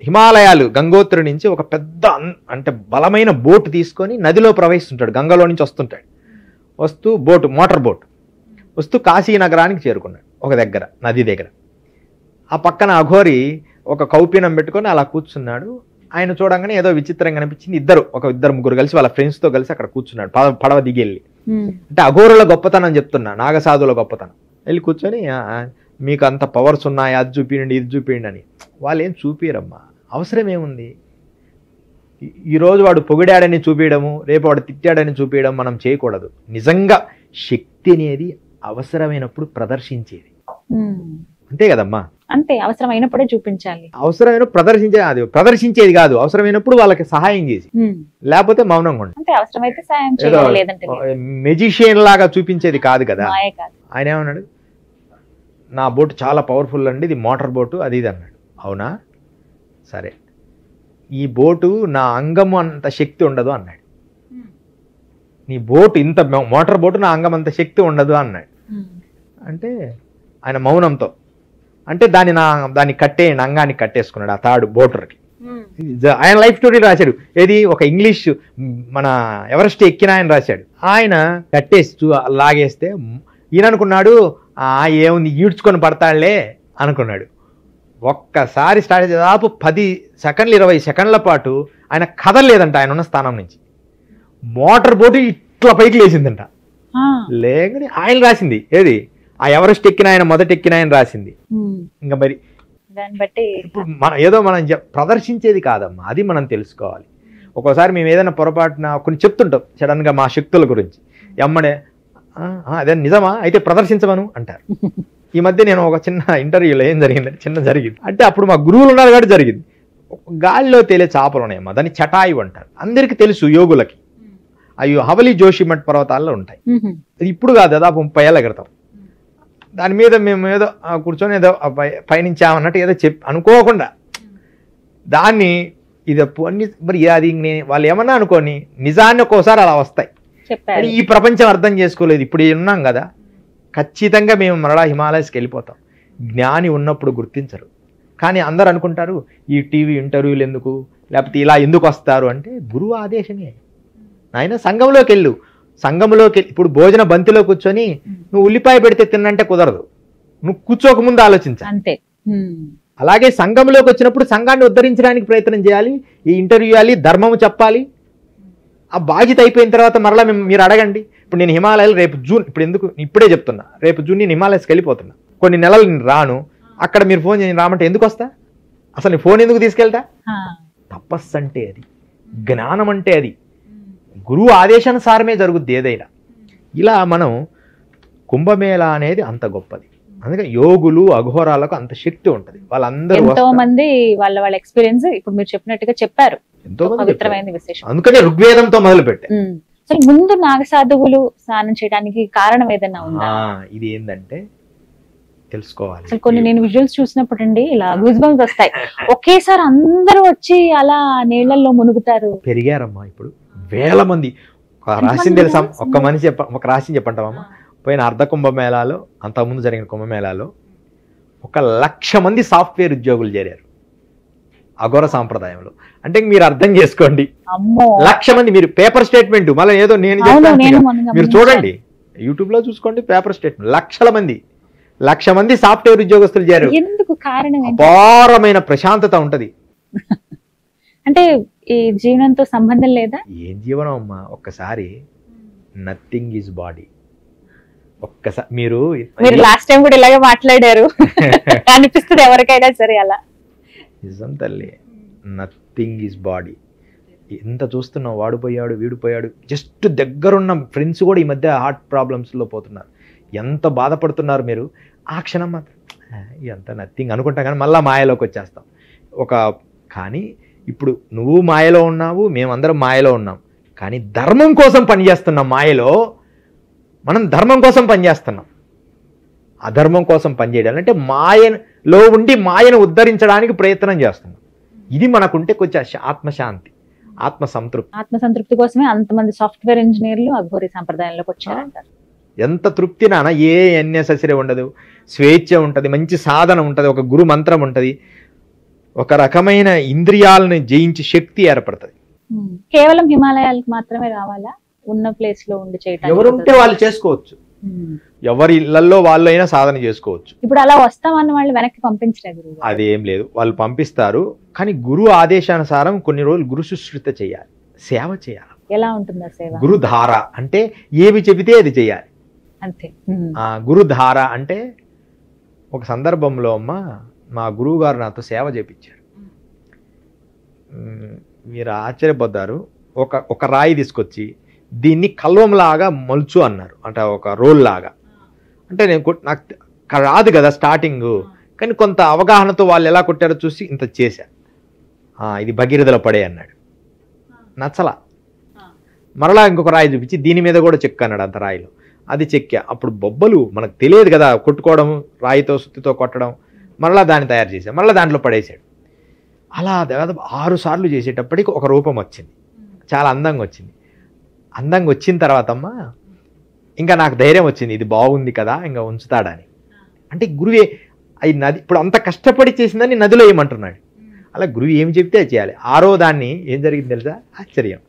హిమాలయాలు గంగోత్రి నుంచి ఒక పెద్ద అంటే బలమైన బోట్ తీసుకొని నదిలో ప్రవహిస్తుంటాడు, గంగలో నుంచి వస్తుంటాడు. వస్తూ మోటార్ బోట్ వస్తూ కాశీ నగరానికి చేరుకున్నాడు. ఒక దగ్గర నది దగ్గర ఆ పక్కన అఘోరి ఒక కౌపీనం పెట్టుకొని అలా కూర్చున్నాడు. ఆయన చూడంగానే ఏదో విచిత్రంగా అనిపించింది. ఇద్దరు ముగ్గురు కలిసి వాళ్ళ ఫ్రెండ్స్తో కలిసి అక్కడ కూర్చున్నాడు, పడవ దిగి వెళ్ళి. అంటే అఘోరుల గొప్పతనం చెప్తున్నా, నాగసాధుల గొప్పతనం. వెళ్ళి కూర్చొని మీకు అంత పవర్స్ ఉన్నాయి, అది చూపించండి ఇది చూపించండి అని. వాళ్ళు ఏం చూపిరమ్మా, అవసరం ఏముంది? ఈరోజు వాడు పొగిడాడని చూపించడము, రేపు వాడు తిట్టాడని చూపించడం మనం చేయకూడదు. నిజంగా శక్తి అనేది అవసరమైనప్పుడు ప్రదర్శించేది, అంతే కదమ్మా. అంతే, అవసరమైనప్పుడే చూపించాలి. అవసరమైన ప్రదర్శించేది కాదు, అవసరమైనప్పుడు వాళ్ళకి సహాయం చేసి, లేకపోతే మౌనంగా ఉండి అవసరమైతే సాయం చేయాలి, లేదంటే మెజిషియన్ లాగా చూపించేది కాదు కదా. ఆయన ఏమన్నాడు, నా బోట్ చాలా పవర్ఫుల్ అండి, ఇది మోటార్ బోటు అది ఇది అన్నాడు. అవునా, సరే, ఈ బోటు నా అంగము అంత శక్తి ఉండదు అన్నాడు. నీ బోటు ఇంత మోటార్ బోటు నా అంగం అంత శక్తి ఉండదు అన్నాడు. అంటే ఆయన మౌనంతో, అంటే దాన్ని కట్టేయండి, అంగాన్ని కట్టేసుకున్నాడు ఆ తాడు బోటర్కి. ఆయన లైఫ్ స్టోరీ రాశాడు. ఏది ఒక ఇంగ్లీష్ మన ఎవరెస్ట్ ఎక్కిన ఆయన రాశాడు. ఆయన కట్టేసి లాగేస్తే ఈయన అనుకున్నాడు ఏముంది ఈడ్చుకొని పడతాడులే అనుకున్నాడు. ఒక్కసారి స్టార్ట్ చేసి దాదాపు 10 సెకండ్లు 20 సెకండ్ల పాటు ఆయన కదలలేదంట. ఆయన ఉన్న స్థానం నుంచి మోటార్ బోటు ఇట్లా పైకి లేచిందంట. లేకని ఆయన రాసింది ఏది, ఆ ఎవరెస్ట్ ఎక్కిన ఆయన మొదట ఎక్కిన ఆయన రాసింది. ఇంకా మరి దాన్ని బట్టి ఏదో మనం ప్రదర్శించేది కాదమ్మా, అది మనం తెలుసుకోవాలి. ఒక్కోసారి మేము ఏదైనా పొరపాటున కొన్ని చెప్తుంటాం సడన్ గా మా శక్తుల గురించి, ఎమ్మడే అదే నిజమా అయితే ప్రదర్శించమను అంటారు. ఈ మధ్య నేను ఒక చిన్న ఇంటర్వ్యూలో ఏం జరిగింది, జరిగింది అంటే అప్పుడు మా గురువులు ఉన్నారు కాబట్టి జరిగింది. గాలిలో తేలే చేపలు ఉన్నాయమ్మా, దాన్ని చటాయి అంటారు. అందరికీ తెలుసు యోగులకి, అవి హవలి జోషిమఠ్ పర్వతాల్లో ఉంటాయి. అది ఇప్పుడు కాదు, దాదాపు 30 ఏళ్ల క్రితం. దాని మీద మేము ఏదో కూర్చొని ఏదో పయనించామన్నట్టు ఏదో అనుకోకుండా దాన్ని ఇది అన్ని మరి అది వాళ్ళు ఏమన్నా అనుకోని నిజాన్ని ఒక్కోసారి అలా వస్తాయి. ఈ ప్రపంచం అర్థం చేసుకోలేదు. ఇప్పుడు ఉన్నాం కదా, ఖచ్చితంగా మేము మరలా హిమాలయస్కి వెళ్ళిపోతాం. జ్ఞాని ఉన్నప్పుడు గుర్తించరు. కానీ అందరు అనుకుంటారు ఈ టీవీ ఇంటర్వ్యూలు ఎందుకు, లేకపోతే ఇలా ఎందుకు వస్తారు అంటే గురువు ఆదేశమే. ఆయన సంఘంలోకి వెళ్ళు, సంఘంలోకి ఇప్పుడు భోజన బంతిలో కూర్చొని నువ్వు ఉల్లిపాయ పెడితే తిన్నంటే కుదరదు, నువ్వు కూర్చోకముందు ఆలోచించాలి. అంతే. అలాగే సంఘంలోకి వచ్చినప్పుడు సంఘాన్ని ఉద్ధరించడానికి ప్రయత్నం చేయాలి, ఈ ఇంటర్వ్యూ ఇవ్వాలి, ధర్మము చెప్పాలి. ఆ బాధ్యత అయిపోయిన తర్వాత మరలా మీరు అడగండి. ఇప్పుడు నేను హిమాలయాలు రేపు జూన్, ఇప్పుడే చెప్తున్నా, రేపు జూన్ నేను హిమాలయస్కి వెళ్ళిపోతున్నా, కొన్ని నెలలు నేను రాను. అక్కడ మీరు ఫోన్ చేసి రామంటే ఎందుకు వస్తా, అసలు నీ ఫోన్ ఎందుకు తీసుకెళ్తా? తపస్సు అంటే అది, జ్ఞానం అంటే అది, గురువు ఆదేశానుసారమే జరుగుద్ది ఏదైనా. ఇలా మనం కుంభమేళా అనేది అంత గొప్పది. అందుకే యోగులు అఘోరాలకు అంత శక్తి ఉంటది. వాళ్ళందరూ ఎంతో మంది వాళ్ళ ఎక్స్పీరియన్స్ ఇప్పుడు మీరు చెప్పినట్టుగా చెప్పారు, ఎంతో పవిత్రమైన విశేషం. అందుకనే ఋగ్వేదంతో మొదలు పెట్టారు. ముందు నాగసాధువులు స్నానం చేయడానికి కారణం ఏదైనా ఉందా? ఇది ఏంటంటే తెలుసుకోవాలి. అసలు కొన్ని నేను విజువల్స్ చూసినప్పుడు అండి ఇలా గూస్ బంప్స్ వస్తాయి. ఒకేసారి అందరూ వచ్చి అలా నీళ్ళల్లో మునుగుతారు. పెరిగారమ్మా ఇప్పుడు వేల మంది. ఒక రాశిని తెలుసా, ఒక్క మనిషి ఒక రాశిని చెప్పంటామమ్మా. పోయిన అర్ధ కుంభమేళాలో, అంతకుముందు జరిగిన కుంభమేళాలో 1,00,000 మంది సాఫ్ట్వేర్ ఉద్యోగులు చేరారు అఘోర సాంప్రదాయంలో. అంటే మీరు అర్థం చేసుకోండి, 1,00,000 మంది. మీరు పేపర్ స్టేట్మెంట్ మళ్ళీ ఏదో నేను మీరు చూడండి, యూట్యూబ్ లో చూసుకోండి, పేపర్ స్టేట్మెంట్ 1,00,000 మంది, 1,00,000 మంది సాఫ్ట్వేర్ ఉద్యోగస్తులు చేరారు. ఎందుకు కారణం? అపారమైన ప్రశాంతత ఉంటది. అంటే ఈ జీవనంతో సంబంధం లేదా? ఏం జీవనం అమ్మా, ఒక్కసారి నథింగ్ ఈజ్ బాడీ. ఒక్కసారి మీరు లాస్ట్ టైం కూడా ఇలాగే మాట్లాడారు అనిపిస్తుంది ఎవరికైనా సరే. అలా నిజం తల్లి, నథింగ్ ఈజ్ బాడీ. ఎంత చూస్తున్నాం, వాడు పోయాడు వీడు పోయాడు. జస్ట్ దగ్గరున్న ఫ్రెండ్స్ కూడా ఈ మధ్య హార్ట్ ప్రాబ్లమ్స్లో పోతున్నారు. ఎంత బాధపడుతున్నారు మీరు. ఆ క్షణం మాత్రం ఎంత నథింగ్ అనుకుంటాం, కానీ మళ్ళీ మాయలోకి వచ్చేస్తాం. కానీ ఇప్పుడు నువ్వు మాయలో ఉన్నావు, మేమందరం మాయలో ఉన్నాం. కానీ ధర్మం కోసం పనిచేస్తున్నాం. మాయలో మనం ధర్మం కోసం పనిచేస్తున్నాం. అధర్మం కోసం పనిచేయడం అంటే మాయలో ఉండి మాయను ఉద్ధరించడానికి ప్రయత్నం చేస్తున్నాం. ఇది మనకుంటే కొంచెం ఆత్మశాంతి, ఆత్మసంతృప్తి కోసమే అంతమంది సాఫ్ట్వేర్ ఇంజనీర్లు అఘోరి సంప్రదాయంలోకి వచ్చారంటారు. ఎంత తృప్తి నాన్న, ఏ అన్నెసెసరీ ఉండదు, స్వేచ్ఛ ఉంటుంది, మంచి సాధన ఉంటుంది, ఒక గురు మంత్రం ఉంటుంది, ఒక రకమైన ఇంద్రియాలను జయించే శక్తి ఏర్పడుతుంది. కేవలం హిమాలయాలకు మాత్రమే రావాలా? ఉన్న ప్లేస్ లో ఉండి చేయటం ఎవరుంటే వాళ్ళు చేసుకోవచ్చు, ఎవరి ఇళ్లలో వాళ్ళు అయినా సాధన చేసుకోవచ్చు. ఇప్పుడు అలా వస్తామన్న వాళ్ళు వెనక్కి పంపించలేదు. అదేం లేదు, వాళ్ళు పంపిస్తారు. కానీ గురువు ఆదేశానుసారం కొన్ని రోజులు గురు సుశ్రుత చేయాలి, సేవ చేయాలి. ఎలా ఉంటుందా సేవ? గురుధార అంటే ఏవి చెబితే అది చేయాలి అంతే. గురుధార అంటే ఒక సందర్భంలో అమ్మ మా గురువు గారు నాతో సేవ చేపించారు. మీరు ఆశ్చర్యపోతారు. ఒక రాయి తీసుకొచ్చి దీన్ని కల్వంలాగా మలుచు అన్నారు. అంటే ఒక రోల్ లాగా. అంటే నాకు రాదు కదా స్టార్టింగ్, కానీ కొంత అవగాహనతో వాళ్ళు ఎలా కొట్టారో చూసి ఇంత చేశా. ఇది భగీరథలో పడే అన్నాడు. నచ్చలా. మరలా ఇంకొక రాయి చూపించి దీని మీద కూడా చెక్కు అన్నాడు. అంత రాయిలో అది చెక్కా. అప్పుడు బొబ్బలు మనకు తెలియదు కదా, కొట్టుకోవడం, రాయితో సుత్తితో కొట్టడం. మరలా దాన్ని తయారు చేశాడు, మరలా దాంట్లో పడేశాడు. అలా దాదాపు 6 సార్లు చేసేటప్పటికి ఒక రూపం వచ్చింది, చాలా అందంగా వచ్చింది. అందంగా వచ్చిన తర్వాత అమ్మ ఇంకా నాకు ధైర్యం వచ్చింది, ఇది బాగుంది కదా ఇంకా ఉంచుతాడని. అంటే గురువే అది నది ఇప్పుడు అంత కష్టపడి చేసిందని నదిలో ఏమంటున్నాడు. అలా గురువు ఏం చెప్తే అది చేయాలి. 6వ దాన్ని ఏం జరిగింది తెలుసా? ఆశ్చర్యం.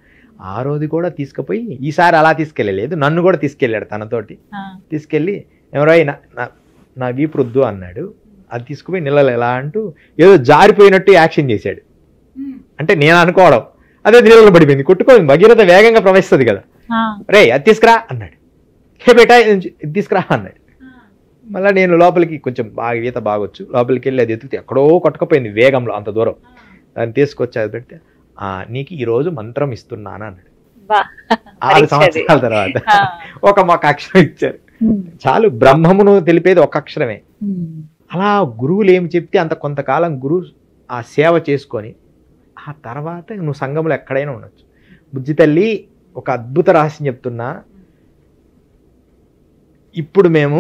6వది కూడా తీసుకుపోయి ఈసారి అలా తీసుకెళ్ళలేదు, నన్ను కూడా తీసుకెళ్ళాడు తనతోటి. తీసుకెళ్ళి ఎవరో నా వీపు రుద్దు అన్నాడు. అది తీసుకుపోయి నీళ్ళలో ఎలా అంటూ ఏదో జారిపోయినట్టు యాక్షన్ చేశాడు. అంటే నేను అనుకోవడం అదే నీళ్ళలో పడిపోయింది, కొట్టుకోయింది. భగీరథ వేగంగా ప్రవహిస్తుంది కదా. రే అది తీసుకురా అన్నాడు. హే బేటా ఇది తీసుకురా అన్నాడు. మళ్ళీ నేను లోపలికి కొంచెం బాగా ఈత బాగొచ్చు, లోపలికి వెళ్ళి అది ఎత్తుకుతే ఎక్కడో కొట్టుకుపోయింది వేగంలో అంత దూరం. దాన్ని తీసుకొచ్చి అది పెడితే నీకు ఈరోజు మంత్రం ఇస్తున్నాను అన్నాడు. 6 సంవత్సరాల తర్వాత మాకు అక్షరం ఇచ్చారు. చాలు, బ్రహ్మమును తెలిపేది ఒక అక్షరమే. అలా గురువులు ఏమి చెప్తే అంత కొంతకాలం గురువు ఆ సేవ చేసుకొని ఆ తర్వాత నువ్వు సంఘంలో ఎక్కడైనా ఉండొచ్చు. బుజ్జి తల్లి ఒక అద్భుత రహస్యం చెప్తున్నా. ఇప్పుడు మేము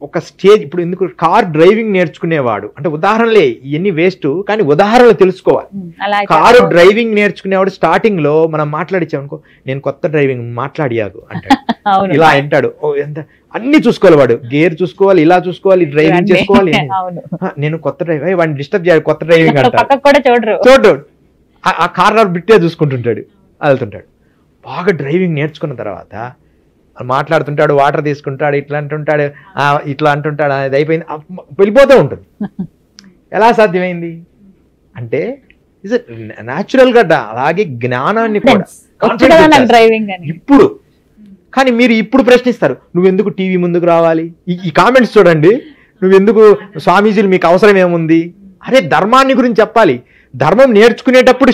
ఒక స్టేజ్, ఇప్పుడు ఎందుకు కార్ డ్రైవింగ్ నేర్చుకునేవాడు అంటే ఉదాహరణలే ఇవన్నీ వేస్ట్, కానీ ఉదాహరణలు తెలుసుకోవాలి. కారు డ్రైవింగ్ నేర్చుకునేవాడు స్టార్టింగ్ లో మనం మాట్లాడిచ్చామనుకో, నేను కొత్త డ్రైవింగ్ మాట్లాడియాకు అంటాడు. ఇలా అంటాడు. ఎంత అన్ని చూసుకోవాలి వాడు, గేర్ చూసుకోవాలి, ఇలా చూసుకోవాలి, డ్రైవింగ్ చేసుకోవాలి. నేను కొత్త డ్రైవింగ్, వాడిని డిస్టర్బ్ చేయాలి, కొత్త డ్రైవింగ్ అంటాడు. చూడు ఆ కార్ బిట్టే చూసుకుంటుంటాడు, వెళ్తుంటాడు. బాగా డ్రైవింగ్ నేర్చుకున్న తర్వాత మాట్లాడుతుంటాడు, వాటర్ తీసుకుంటాడు, ఇట్లా అంటుంటాడు, ఇట్లా అంటుంటాడు, అది అయిపోయింది, వెళ్ళిపోతూ ఉంటుంది. ఎలా సాధ్యమైంది అంటే న్యాచురల్ గా. అలాగే జ్ఞానాన్ని కూడా ఇప్పుడు. కానీ మీరు ఇప్పుడు ప్రశ్నిస్తారు, నువ్వెందుకు టీవీ ముందుకు రావాలి? ఈ కామెంట్స్ చూడండి, నువ్వెందుకు స్వామీజీలు మీకు అవసరం ఏముంది? అరే ధర్మాన్ని గురించి చెప్పాలి. ధర్మం నేర్చుకునేటప్పుడు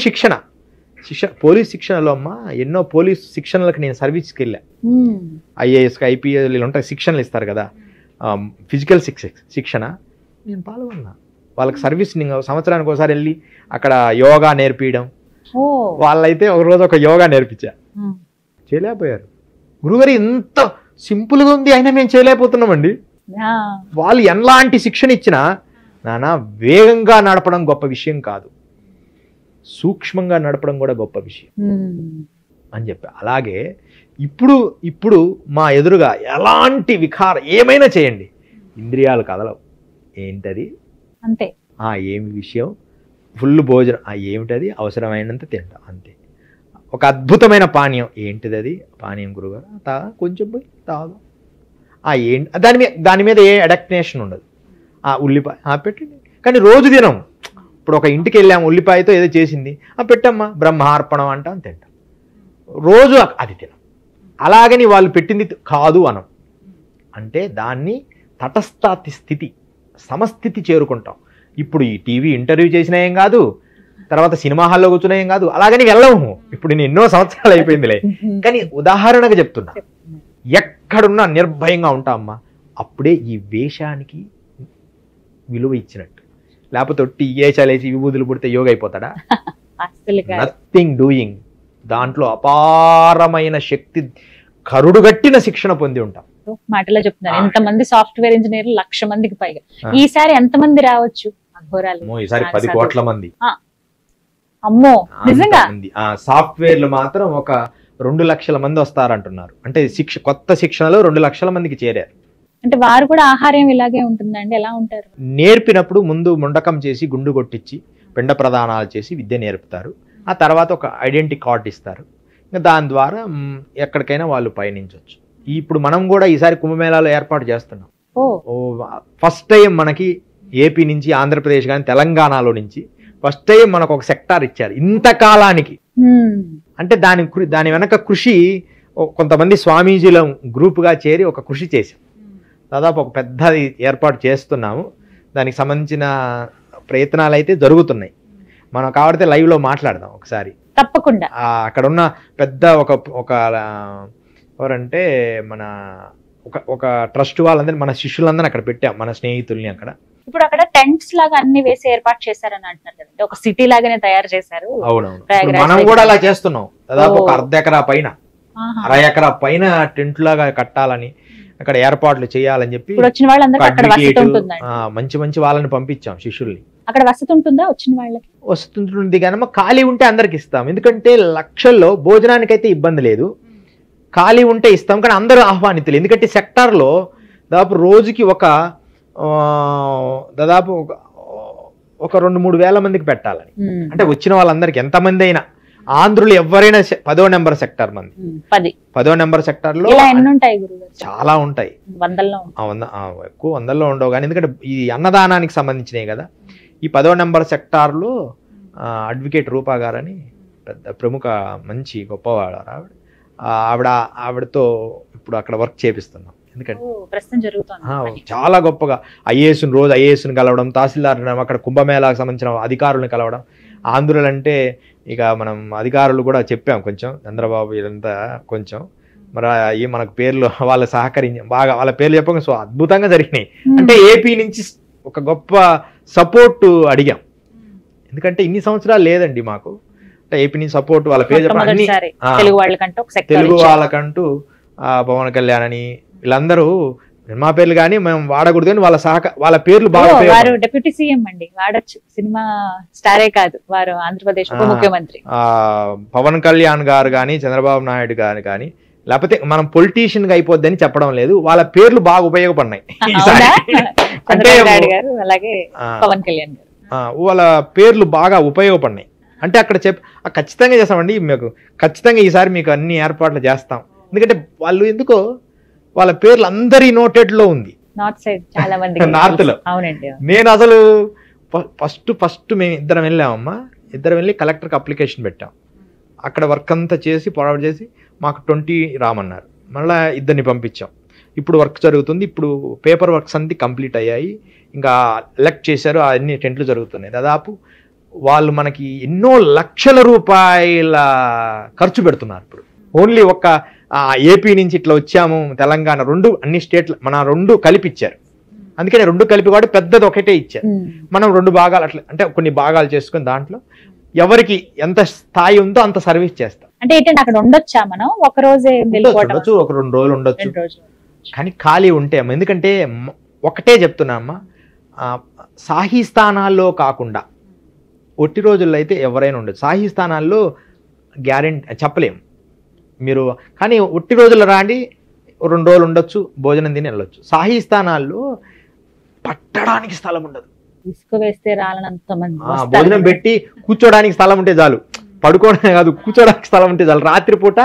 పోలీస్ శిక్షణలో అమ్మ ఎన్నో పోలీస్ శిక్షణలకు నేను సర్వీస్కి వెళ్ళా. IAS IPS ఉంటాయి, శిక్షణలు ఇస్తారు కదా, ఫిజికల్ శిక్షణ. నేను పాల్గొన్నా. వాళ్ళకి సర్వీస్ సంవత్సరానికి ఒకసారి వెళ్ళి అక్కడ యోగా నేర్పించడం. వాళ్ళైతే ఒకరోజు ఒక యోగా నేర్పించా, చేయలేకపోయారు. గురుగారు ఎంత సింపుల్గా ఉంది అయినా మేము చేయలేకపోతున్నామండి. వాళ్ళు ఎలాంటి శిక్షణ ఇచ్చినా నానా వేగంగా నడపడం గొప్ప విషయం కాదు, సూక్ష్మంగా నడపడం కూడా గొప్ప విషయం అని చెప్పి. అలాగే ఇప్పుడు మా ఎదురుగా ఎలాంటి వికారం ఏమైనా చేయండి, ఇంద్రియాలు కదలవు. ఏంటది? అంతే. ఏమి విషయం? ఫుల్ భోజనం. ఏమిటది? అవసరమైనంత తింటాం అంతే. ఒక అద్భుతమైన పానీయం. ఏంటిది అది? పానీయం గురుగారు కొంచెం పోయి తాగు. దాని మీద ఏ అడాప్టేషన్ ఉండదు. ఉల్లిపాయ పెట్టండి, కానీ రోజు తినం. ఇప్పుడు ఒక ఇంటికి వెళ్ళాము, ఉల్లిపాయతో ఏదో చేసింది, పెట్టమ్మా బ్రహ్మార్పణం అంటాం, తింటాం. రోజు అది తినం. అలాగని వాళ్ళు పెట్టింది కాదు అనం. అంటే దాన్ని తటస్థాతి స్థితి, సమస్థితి చేరుకుంటాం. ఇప్పుడు ఈ టీవీ ఇంటర్వ్యూ చేసినా ఏం కాదు, తర్వాత సినిమా హాల్లో కూర్చున్నా ఏం కాదు, అలాగని వెళ్ళము. ఇప్పుడు నేను ఎన్నో సంవత్సరాలు అయిపోయిందిలే, కానీ ఉదాహరణగా చెప్తున్నా. ఎక్కడున్నా నిర్భయంగా ఉంటామమ్మా, అప్పుడే ఈ వేషానికి విలువ ఇచ్చినట్టు. లేకపోతే ఒట్టి ఏచాలేసి విభూతులు పుడితే యోగ అయిపోతాడా? Nothing doing. దాంట్లో అపారమైన శక్తి, కరుడుగట్టిన శిక్షణ పొంది ఉంటాం. మాటలో చెప్తున్నారు, ఎంతమంది సాఫ్ట్వేర్ ఇంజనీర్లు 1,00,000 మందికి పైగా. ఈసారి ఎంతమంది రావచ్చు? ఈసారి 10 కోట్ల మంది. అమ్మో, నిజంగా సాఫ్ట్వేర్లు మాత్రం ఒక 2 లక్షల మంది వస్తారంటున్నారు. అంటే కొత్త శిక్షణలో 2 లక్షల మందికి చేరారు. అంటే వారు కూడా ఆహారం ఇలాగే ఉంటుందండి? ఎలా ఉంటారు? నేర్పినప్పుడు ముందు ముండకం చేసి, గుండు కొట్టించి, పిండ ప్రదానాలు చేసి విద్య నేర్పుతారు. ఆ తర్వాత ఒక ఐడెంటిటీ కార్డు ఇస్తారు. ఇంకా దాని ద్వారా ఎక్కడికైనా వాళ్ళు పయనించవచ్చు. ఇప్పుడు మనం కూడా ఈసారి కుంభమేళాలో ఏర్పాటు చేస్తున్నాం. ఫస్ట్ టైం మనకి ఏపీ నుంచి, ఆంధ్రప్రదేశ్ కానీ తెలంగాణలో నుంచి ఫస్ట్ టైం మనకు ఒక సెక్టార్ ఇచ్చారు ఇంతకాలానికి. అంటే దాని వెనక కృషి, కొంతమంది స్వామీజీల గ్రూప్గా చేరి ఒక కృషి చేశాం. దాదాపు ఒక పెద్ద ఏర్పాటు చేస్తున్నాము. దానికి సంబంధించిన ప్రయత్నాలు అయితే జరుగుతున్నాయి. మనం కాబట్టి లైవ్లో మాట్లాడదాం ఒకసారి తప్పకుండా. అక్కడ ఉన్న పెద్ద ఒక ఎవరంటే మన ఒక ట్రస్ట్ వాళ్ళందరూ, మన శిష్యులందరూ అక్కడ పెట్టాం, మన స్నేహితుల్ని అక్కడ. ఇప్పుడు అక్కడ టెంట్స్ లాగా అన్ని వేసి ఏర్పాటు చేశారని అంటున్నారు కదండి, ఒక సిటీ లాగానే తయారు చేశారు. అవునవును, మనం కూడా అలా చేస్తున్నాం. దాదాపు ఒక 1/2 ఎకరా పైన, 1/2 ఎకరా పైన టెంట్ లాగా కట్టాలని, అక్కడ ఏర్పాట్లు చేయాలని చెప్పి వచ్చిన వాళ్ళందరికీ అక్కడ వసతి ఉంటుందండి. మంచి వాళ్ళని పంపించాం, శిష్యుల్ని. అక్కడ వసతి ఉంటుందా? వచ్చిన వాళ్ళకి వస్తుంది, కానీ ఖాళీ ఉంటే అందరికి ఇస్తాం. ఎందుకంటే లక్షల్లో భోజనానికైతే ఇబ్బంది లేదు, ఖాళీ ఉంటే ఇస్తాం. కానీ అందరూ ఆహ్వానితులు. ఎందుకంటే సెక్టార్లో దాదాపు రోజుకి దాదాపు ఒక 2-3 వేల మందికి పెట్టాలని. అంటే వచ్చిన వాళ్ళందరికీ ఎంతమంది అయినా, ఆంధ్రులు ఎవరైనా 10వ నెంబర్ సెక్టార్ మంది, 10వ నెంబర్ సెక్టార్ లో చాలా ఉంటాయి. ఎక్కువ 100లో ఉండవు కానీ, ఎందుకంటే ఈ అన్నదానానికి సంబంధించినవి కదా. ఈ 10వ నెంబర్ సెక్టార్ లో అడ్వకేట్ రూపా గారని పెద్ద ప్రముఖ మంచి గొప్పవాడు ఆవిడతో ఇప్పుడు అక్కడ వర్క్ చేపిస్తున్నాం. ఎందుకంటే చాలా గొప్పగా ఐఏఎస్ని కలవడం, తహసీల్దార్ అక్కడ కుంభమేళాకు సంబంధించిన అధికారులను కలవడం. ఆంధ్రులంటే ఇక మనం అధికారులు కూడా చెప్పాం కొంచెం, చంద్రబాబు ఇదంతా కొంచెం మరి మనకు పేర్లు వాళ్ళ సహకరించి బాగా వాళ్ళ పేర్లు చెప్పక సో అద్భుతంగా జరిగినాయి. అంటే ఏపీ నుంచి ఒక గొప్ప సపోర్ట్ అడిగాం. ఎందుకంటే ఇన్ని సంవత్సరాలు లేదండి మాకు. ఏపీ నుంచి సపోర్ట్, వాళ్ళ పేరు చెప్పండి, తెలుగు వాళ్ళకంటూ పవన్ కళ్యాణ్ అని వీళ్ళందరూ సినిమా పేర్లు కానీ మేము వాడకూడదు అని వాళ్ళ పేర్లు బాగా. వారు డిప్యూటీ సీఎం అండి, వాడచ్చు, సినిమా స్టారే కాదు, వారు ఆంధ్రప్రదేశ్ ఉప ముఖ్యమంత్రి. పవన్ కళ్యాణ్ గారు కానీ, చంద్రబాబు నాయుడు గారు కానీ, లేకపోతే మనం పొలిటీషియన్ గా అయిపోద్దని చెప్పడం లేదు, వాళ్ళ పేర్లు బాగా ఉపయోగపడినాయి. అంటే పవన్ కళ్యాణ్ గారు వాళ్ళ పేర్లు బాగా ఉపయోగపడినాయి. అంటే అక్కడ ఖచ్చితంగా చేస్తామండి, మీకు ఖచ్చితంగా ఈసారి మీకు అన్ని ఏర్పాట్లు చేస్తాం. ఎందుకంటే వాళ్ళు ఎందుకో వాళ్ళ పేర్లు అందరి నోటెడ్ లో ఉంది, నార్త్ లో. నేను అసలు ఫస్ట్ మేము ఇద్దరం వెళ్ళామమ్మా, ఇద్దరం వెళ్ళి కలెక్టర్కి అప్లికేషన్ పెట్టాం. అక్కడ వర్క్ అంతా చేసి ఫార్వర్డ్ చేసి మాకు 20 రామన్నారు. మళ్ళీ ఇద్దరిని పంపించాం. ఇప్పుడు వర్క్ జరుగుతుంది. ఇప్పుడు పేపర్ వర్క్స్ అన్ని కంప్లీట్ అయ్యాయి. ఇంకా ఎలక్ట్ చేశారు, అన్ని టెంట్లు జరుగుతున్నాయి. దాదాపు వాళ్ళు మనకి ఎన్నో లక్షల రూపాయల ఖర్చు పెడుతున్నారు. ఇప్పుడు ఓన్లీ ఒక ఏపీ నుంచి ఇట్లా వచ్చాము, తెలంగాణ అన్ని స్టేట్లు మన 2 కలిపిచ్చారు. అందుకని 2 కలిపి కాబట్టి పెద్దది ఒకటే ఇచ్చారు. మనం 2 భాగాలు అట్లా, అంటే కొన్ని భాగాలు చేసుకుని దాంట్లో ఎవరికి ఎంత స్థాయి ఉందో అంత సర్వీస్ చేస్తాం. అంటే ఏంటంటే అక్కడ ఉండొచ్చా మనం? ఒక రోజే ఉండొచ్చు, ఒక 2 రోజులు ఉండొచ్చు. కానీ ఖాళీ ఉంటే, ఎందుకంటే ఒకటే చెప్తున్నా అమ్మా, సాహీ స్థానాల్లో కాకుండా ఒట్టి రోజుల్లో అయితే ఎవరైనా ఉండదు. సాహీ స్థానాల్లో గ్యారెంటీ చెప్పలేము మీరు, కానీ ఒట్టి రోజుల్లో రాండి 2 రోజులు ఉండొచ్చు, భోజనం తిని వెళ్ళొచ్చు. సాహీ స్థానాల్లో పట్టడానికి స్థలం ఉండదు. ఇసుక వేస్తే రాలనంత మంది భోజనం పెట్టి కూర్చోడానికి స్థలం ఉంటే చాలు, పడుకోవడానికి కాదు కూర్చోడానికి స్థలం ఉంటే చాలు. రాత్రిపూట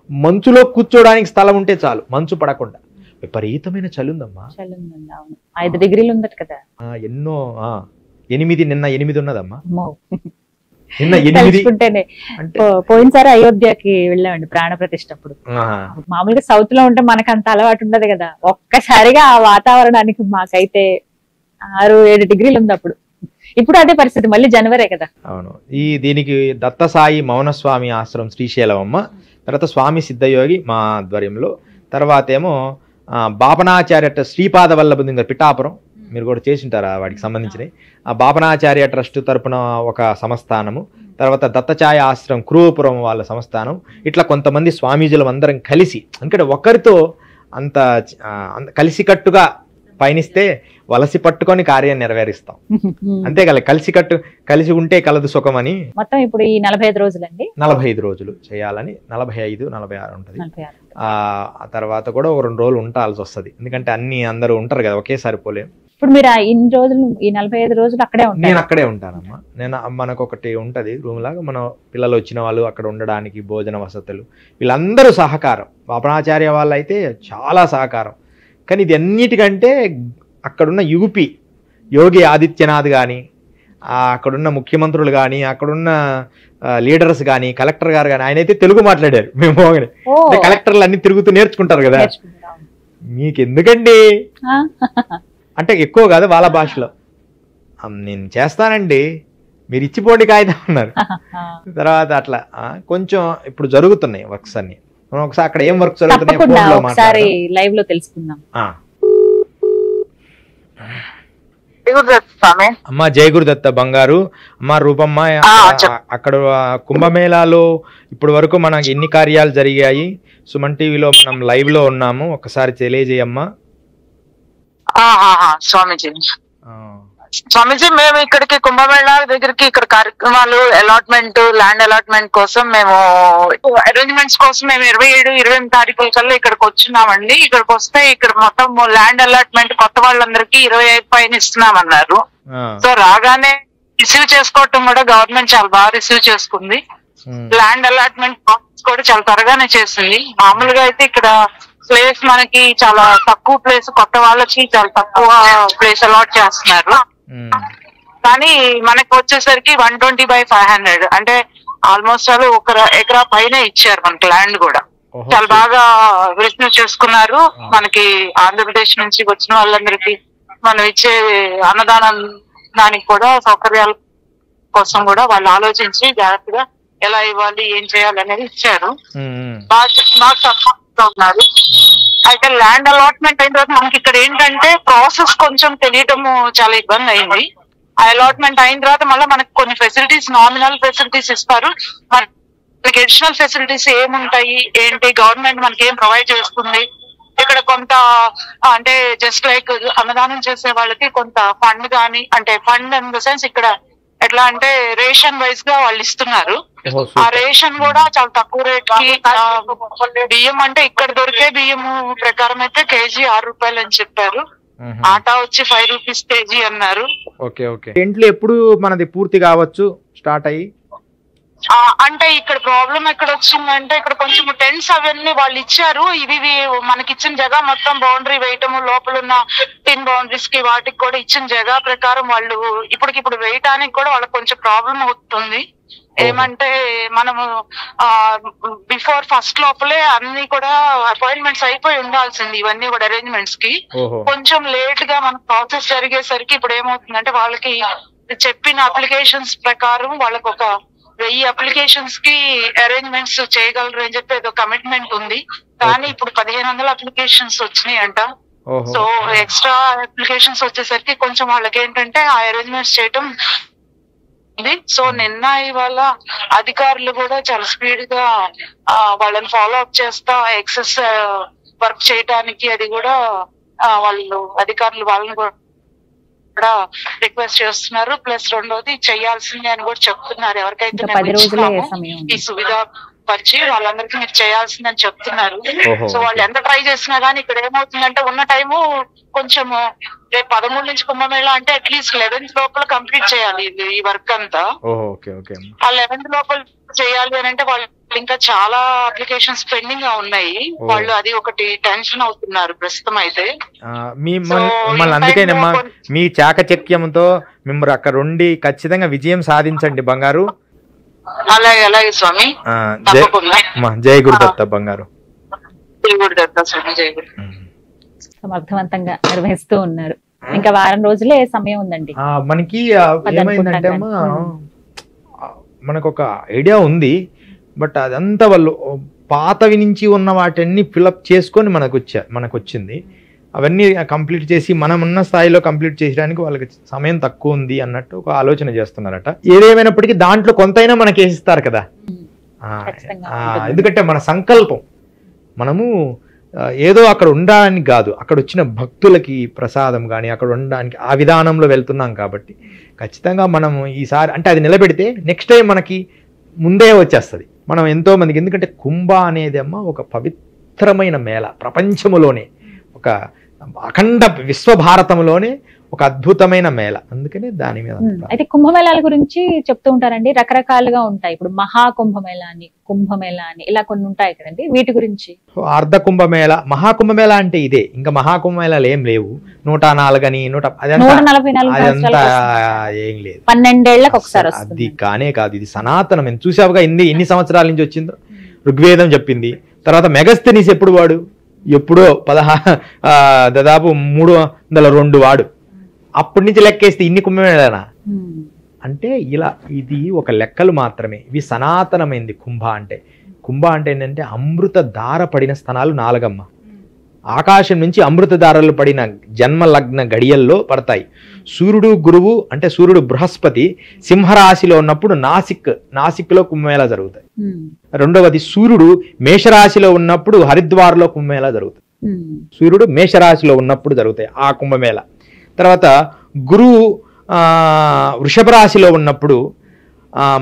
మంచులో కూర్చోడానికి స్థలం ఉంటే చాలు, మంచు పడకుండా. విపరీతమైన చలి ఉందమ్మా, 5 డిగ్రీలు ఉందట కదా. ఎన్నో 8 నిన్న 8 ఉన్నదమ్మా, నిన్న 8. తెలుసుకుంటేనే పోయినసారి అయోధ్యకి వెళ్ళామండి ప్రాణ ప్రతిష్ఠ అప్పుడు. మామూలుగా సౌత్ లో ఉంటే మనకు అంత అలవాటు ఉండదు కదా, ఒక్కసారిగా ఆ వాతావరణానికి మాకైతే 6-7 డిగ్రీలు ఉంది అప్పుడు. ఇప్పుడు అదే పరిస్థితి, మళ్ళీ జనవరే కదా. అవును. దీనికి దత్తసాయి మౌనస్వామి ఆశ్రమం శ్రీశైలం అమ్మ, తర్వాత స్వామి సిద్ధయోగి మా ఆధ్వర్యంలో, తర్వాత ఏమో బాపనాచార్య శ్రీపాద వల్లభ పిఠాపురం, మీరు కూడా చేసింటారా వాటికి సంబంధించినవి. ఆ బాపనాచార్య ట్రస్ట్ తరపున ఒక సంస్థానము, తర్వాత దత్తఛాయ ఆశ్రమం క్రూపురం వాళ్ళ సంస్థానం. ఇట్లా కొంతమంది స్వామీజులు అందరం కలిసి, అంటే ఒకరితో అంత కలిసికట్టుగా పయనిస్తే వలసి పట్టుకొని కార్యం నెరవేరుస్తాం. అంతే కదా, కలిసి ఉంటే కలదు సుఖం అని. మొత్తం ఇప్పుడు ఈ 45 రోజులండి, 45 రోజులు చేయాలని, 45-46 ఉంటుంది. ఆ తర్వాత కూడా 2 రోజులు ఉండాల్సి వస్తుంది, ఎందుకంటే అందరూ ఉంటారు కదా, ఒకేసారి పోలేం. ఇప్పుడు మీరు ఇన్ని రోజులు, ఈ 45 రోజులు అక్కడే ఉంటారు? నేను అక్కడే ఉంటానమ్మా. మనకు ఒకటి ఉంటది రూమ్ లాగా, మన పిల్లలు వచ్చిన వాళ్ళు అక్కడ ఉండడానికి భోజన వసతులు, వీళ్ళందరూ సహకారం. బాపనాచార్య వాళ్ళు అయితే చాలా సహకారం. కానీ ఇది అన్నిటికంటే అక్కడున్న యూపీ యోగి ఆదిత్యనాథ్ కానీ, అక్కడున్న ముఖ్యమంత్రులు కానీ, అక్కడున్న లీడర్స్ కానీ, కలెక్టర్ గారు కానీ, ఆయన అయితే తెలుగు మాట్లాడారు. మేము కలెక్టర్లు అన్ని తిరుగుతూ నేర్చుకుంటారు కదా, మీకు ఎందుకండి అంటే ఎక్కువ కాదు వాళ్ళ భాషలో, నేను చేస్తానండి మీరు ఇచ్చిపోండి కాగితం అన్నారు. తర్వాత అట్లా కొంచెం ఇప్పుడు జరుగుతున్నాయి వర్క్స్ అన్ని. మనం ఒకసారి అక్కడ ఏం వర్క్ జరుగుతున్నాయి లైవ్ లో తెలుసుకుందాం. అమ్మా జయ గురుదత్త బంగారు. అమ్మా రూపమ్మ, అక్కడ కుంభమేళాలో ఇప్పటి వరకు మనకి ఎన్ని కార్యాలు జరిగాయి? సుమన్ టీవీలో మనం లైవ్ లో ఉన్నాము, ఒకసారి తెలియజేయమ్మా. స్వామీజీ, మేము ఇక్కడికి కుంభమేళా దగ్గరికి ఇక్కడ కార్యక్రమాలు అలాట్మెంట్, ల్యాండ్ అలాట్మెంట్ కోసం మేము అరేంజ్మెంట్స్ కోసం మేము 27-28 తారీఖుల కల్లా ఇక్కడికి వచ్చినామండి. ఇక్కడికి వస్తే ఇక్కడ మొత్తం ల్యాండ్ అలాట్మెంట్ కొత్త వాళ్ళందరికీ 25 పైన ఇస్తున్నామన్నారు. సో రాగానే రిసీవ్ చేసుకోవటం కూడా గవర్నమెంట్ చాలా బాగా రిసీవ్ చేసుకుంది. ల్యాండ్ అలాట్మెంట్ కూడా చాలా త్వరగానే చేసింది. మామూలుగా అయితే ఇక్కడ ప్లేస్ మనకి చాలా తక్కువ ప్లేస్, కొత్త వాళ్ళకి చాలా తక్కువ ప్లేస్ అలాట్ చేస్తున్నారు. కానీ మనకి వచ్చేసరికి 120/500 అంటే ఆల్మోస్ట్ వాళ్ళు 1 ఎకరా పైన ఇచ్చారు మనకి ల్యాండ్ కూడా. చాలా బాగా రిసీవ్ చేసుకున్నారు. మనకి ఆంధ్రప్రదేశ్ నుంచి వచ్చిన వాళ్ళందరికీ మనం ఇచ్చే అన్నదానం దానికి కూడా సౌకర్యాల కోసం కూడా వాళ్ళు ఆలోచించి జాగ్రత్తగా ఎలా ఇవ్వాలి, ఏం చేయాలి అనేది ఇచ్చారు. బాగా సపోర్ట్ ఉన్నారు. అయితే ల్యాండ్ అలాట్మెంట్ అయిన తర్వాత మనకి ఇక్కడ ఏంటంటే ప్రాసెస్ కొంచెం తెలియటము చాలా ఇబ్బంది అయింది. ఆ అలాట్మెంట్ అయిన తర్వాత మళ్ళీ మనకి కొన్ని ఫెసిలిటీస్, నామినల్ ఫెసిలిటీస్ ఇస్తారు. మనకి అడిషనల్ ఫెసిలిటీస్ ఏముంటాయి ఏంటి, గవర్నమెంట్ మనకి ఏం ప్రొవైడ్ చేస్తుంది, ఇక్కడ కొంత అంటే జస్ట్ లైక్ అన్నదానం చేసే వాళ్ళకి కొంత ఫండ్ కానీ, అంటే ఫండ్ ఇన్ ద సెన్స్ ఇక్కడ ఎట్లా అంటే రేషన్ వైజ్ గా వాళ్ళు ఇస్తున్నారు. ఆ రేషన్ కూడా చాలా తక్కువ రేట్ కి, బియ్యం అంటే ఇక్కడ దొరికే బియ్యం ప్రకారం అయితే కేజీ 6 రూపాయలు అని చెప్పారు. ఆటా వచ్చి 5 రూపీస్ కేజీ అన్నారు. ఇంట్లో ఎప్పుడు మనది పూర్తి కావచ్చు స్టార్ట్ అయ్యి? అంటే ఇక్కడ ప్రాబ్లం ఎక్కడ వచ్చిందంటే, ఇక్కడ కొంచెం టెంట్స్ అవన్నీ వాళ్ళు ఇచ్చారు. ఇవి మనకి ఇచ్చిన జగ మొత్తం బౌండరీ వేయటము, లోపల ఉన్న టిన్ బౌండరీస్ కి వాటికి కూడా ఇచ్చిన జగ ప్రకారం వాళ్ళు ఇప్పుడు వేయటానికి కూడా వాళ్ళకి కొంచెం ప్రాబ్లం అవుతుంది. ఏమంటే మనము బిఫోర్ ఫస్ట్ లోపలే అన్ని కూడా అపాయింట్మెంట్స్ అయిపోయి ఉండాల్సింది. ఇవన్నీ కూడా అరేంజ్మెంట్స్ కి కొంచెం లేట్ గా మన ప్రాసెస్ జరిగేసరికి ఇప్పుడు ఏమవుతుందంటే, వాళ్ళకి చెప్పిన అప్లికేషన్స్ ప్రకారం వాళ్ళకి ఒక 1000 అప్లికేషన్స్ కి అరేంజ్మెంట్స్ చేయగలరు అని చెప్పి ఏదో కమిట్మెంట్ ఉంది. కానీ ఇప్పుడు 1500 అప్లికేషన్స్ వచ్చినాయి అంట. సో ఎక్స్ట్రా అప్లికేషన్స్ వచ్చేసరికి కొంచెం వాళ్ళకి ఏంటంటే ఆ అరేంజ్మెంట్స్ చేయటం ఉంది. సో నిన్న ఇవాళ అధికారులు కూడా చాలా స్పీడ్ గా వాళ్ళని ఫాలో అప్ చేస్తా ఎక్సెస్ వర్క్ చేయడానికి అది కూడా వాళ్ళు అధికారులు వాళ్ళని కూడా రిక్వెస్ట్ చేస్తున్నారు. ప్లస్ రెండోది చేయాల్సిందే అని కూడా చెప్తున్నారు. ఎవరికైతే ఈ సువిధ పరిచి వాళ్ళందరికీ మీరు చేయాల్సిందని చెప్తున్నారు. సో వాళ్ళు ఎంత ట్రై చేసినా గానీ ఇక్కడ ఏమవుతుందంటే ఉన్న టైము కొంచెం రేపు 13 నుంచి కుంభమేళ అంటే అట్లీస్ట్ 11th లోపల కంప్లీట్ చేయాలి ఈ వర్క్ అంతా. ఆ 11th లోపల చేయాలి అని అంటే వాళ్ళు ఇంకా చాలా అప్లికేషన్స్ పెండింగ్ గా ఉన్నాయి. వాళ్ళు అది ఒకటి టెన్షన్ అవుతున్నారు ప్రస్తుతం అయితే. అందుకేనమ్మా మీ చాకచక్యంతో మిమ్మల్ని అక్కడ ఉండి ఖచ్చితంగా విజయం సాధించండి బంగారు. అలాగే అలాగే స్వామి. జై గురుదత్త బంగారు. జై గురుదత్త స్వామి. జై గురు. సమర్థవంతంగా నిర్వహిస్తూ ఉన్నారు. ఇంకా వారం రోజులే సమయం ఉందండి మనకి. ఏమైందంటే అమ్మా మనకు ఒక ఐడియా ఉంది, బట్ అదంతా వాళ్ళు పాతవి నుంచి ఉన్న వాటిని ఫిలప్ చేసుకొని మనకు వచ్చింది. అవన్నీ కంప్లీట్ చేసి మనం ఉన్న స్థాయిలో కంప్లీట్ చేయడానికి వాళ్ళకి సమయం తక్కువ ఉంది అన్నట్టు ఒక ఆలోచన చేస్తున్నారట. ఏదేమైనప్పటికీ దాంట్లో కొంతైనా మనకి వేసిస్తారు కదా. ఎందుకంటే మన సంకల్పం మనము ఏదో అక్కడ ఉండడానికి కాదు, అక్కడ వచ్చిన భక్తులకి ప్రసాదం కానీ అక్కడ ఉండడానికి ఆ విధానంలో వెళ్తున్నాం కాబట్టి ఖచ్చితంగా మనం ఈసారి అంటే అది నిలబెడితే నెక్స్ట్ టైం మనకి ముందే వచ్చేస్తుంది. మనం ఎంతో మందికి, ఎందుకంటే కుంభ అనేది అమ్మ ఒక పవిత్రమైన మేళ, ప్రపంచములోనే ఒక అఖండ విశ్వభారతంలోనే ఒక అద్భుతమైన మేళ. అందుకనే దాని మీద అయితే కుంభమేళాల గురించి చెప్తూ ఉంటారండి. రకరకాలుగా ఉంటాయి. ఇప్పుడు మహాకుంభమేళ అని, కుంభమేళ అని ఇలా కొన్ని ఉంటాయి కదండి. వీటి గురించి అర్ధ కుంభమేళ, మహాకుంభమేళ అంటే ఇదే. ఇంకా మహాకుంభమేళాలు ఏం లేవు. 104 అని 144 ఏం లేదు. 12 ఏళ్లకు ఒకసారి అది కానే కాదు. ఇది సనాతనం. చూసావుగా ఎన్ని సంవత్సరాల నుంచి వచ్చిందో. ఋగ్వేదం చెప్పింది. తర్వాత మెగస్తనీస్ ఎప్పుడు వాడు, ఎప్పుడో దాదాపు 302 వాడు. అప్పటి నుంచి లెక్కేస్తే ఇన్ని కుంభమేళనా అంటే ఇలా ఇది ఒక లెక్కలు మాత్రమే. ఇవి సనాతనమైంది కుంభ అంటే. కుంభ అంటే ఏంటంటే అమృత ధార పడిన స్థానాలు 4 ఆకాశం నుంచి అమృత ధారలు పడిన జన్మ లగ్న గడియల్లో పడతాయి. సూర్యుడు గురువు అంటే సూర్యుడు బృహస్పతి సింహరాశిలో ఉన్నప్పుడు నాసిక్లో కుంభమేళ జరుగుతాయి. రెండవది సూర్యుడు మేషరాశిలో ఉన్నప్పుడు హరిద్వార్లో కుంభమేళ జరుగుతుంది. సూర్యుడు మేషరాశిలో ఉన్నప్పుడు జరుగుతాయి ఆ కుంభమేళ. తర్వాత గురువు వృషభ రాశిలో ఉన్నప్పుడు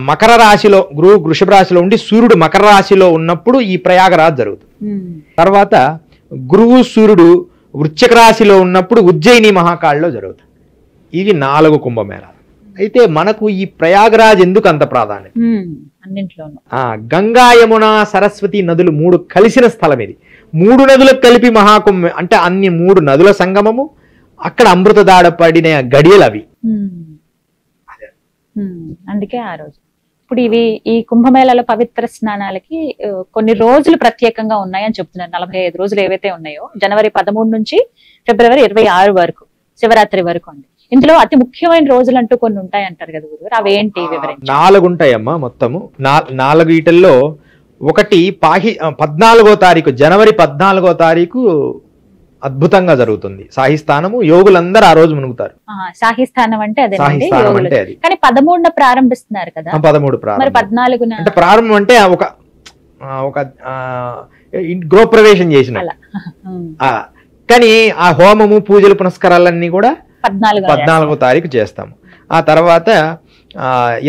మకర రాశిలో, గురువు వృషభ రాశిలో ఉండి సూర్యుడు మకర రాశిలో ఉన్నప్పుడు ఈ ప్రయాగరాజ్ జరుగుతుంది. తర్వాత గురువు సూర్యుడు వృశ్చిక రాశిలో ఉన్నప్పుడు ఉజ్జయిని మహాకాళలో జరుగుతుంది. ఇవి 4 కుంభమేళాలు. అయితే మనకు ఈ ప్రయాగరాజ్ ఎందుకు అంత ప్రాధాన్యత? గంగా యమున సరస్వతి నదులు 3 కలిసిన స్థలం ఇది. 3 నదులకు కలిపి మహాకుంభ అంటే అన్ని 3 నదుల సంగమము. అక్కడ అమృత దాడ పడిన గడియలు అవి. అందుకే ఆ రోజు ఇప్పుడు ఈ కుంభమేళాల పవిత్ర స్నానాలకి కొన్ని రోజులు ప్రత్యేకంగా ఉన్నాయని చెప్తున్నారు. 45 రోజులు ఏవైతే ఉన్నాయో జనవరి 13 నుంచి ఫిబ్రవరి 26 వరకు, శివరాత్రి వరకు అండి. ఇందులో అతి ముఖ్యమైన రోజులు అంటూ కొన్ని ఉంటాయి అంటారు కదా గురుగారు, అవేంటి వివరించి? 4 ఉంటాయమ్మా మొత్తము. 4 వీటిల్లో ఒకటి 14వ తారీఖు, జనవరి 14వ తారీఖు అద్భుతంగా జరుగుతుంది సాహిస్థానము. యోగులందరూ ఆ రోజు మునుగుతారు. సాహిస్థానం అంటే అదే. సాహిస్థానం అంటే అది. కానీ 13 ప్రారంభిస్తున్నారు కదా. 13 ప్రారంభం. 14 అంటే ప్రారంభం అంటే ఒక గృహప్రవేశం చేసిన. కానీ ఆ హోమము పూజలు పునస్కారాలన్నీ కూడా 14వ తారీఖు చేస్తాము. ఆ తర్వాత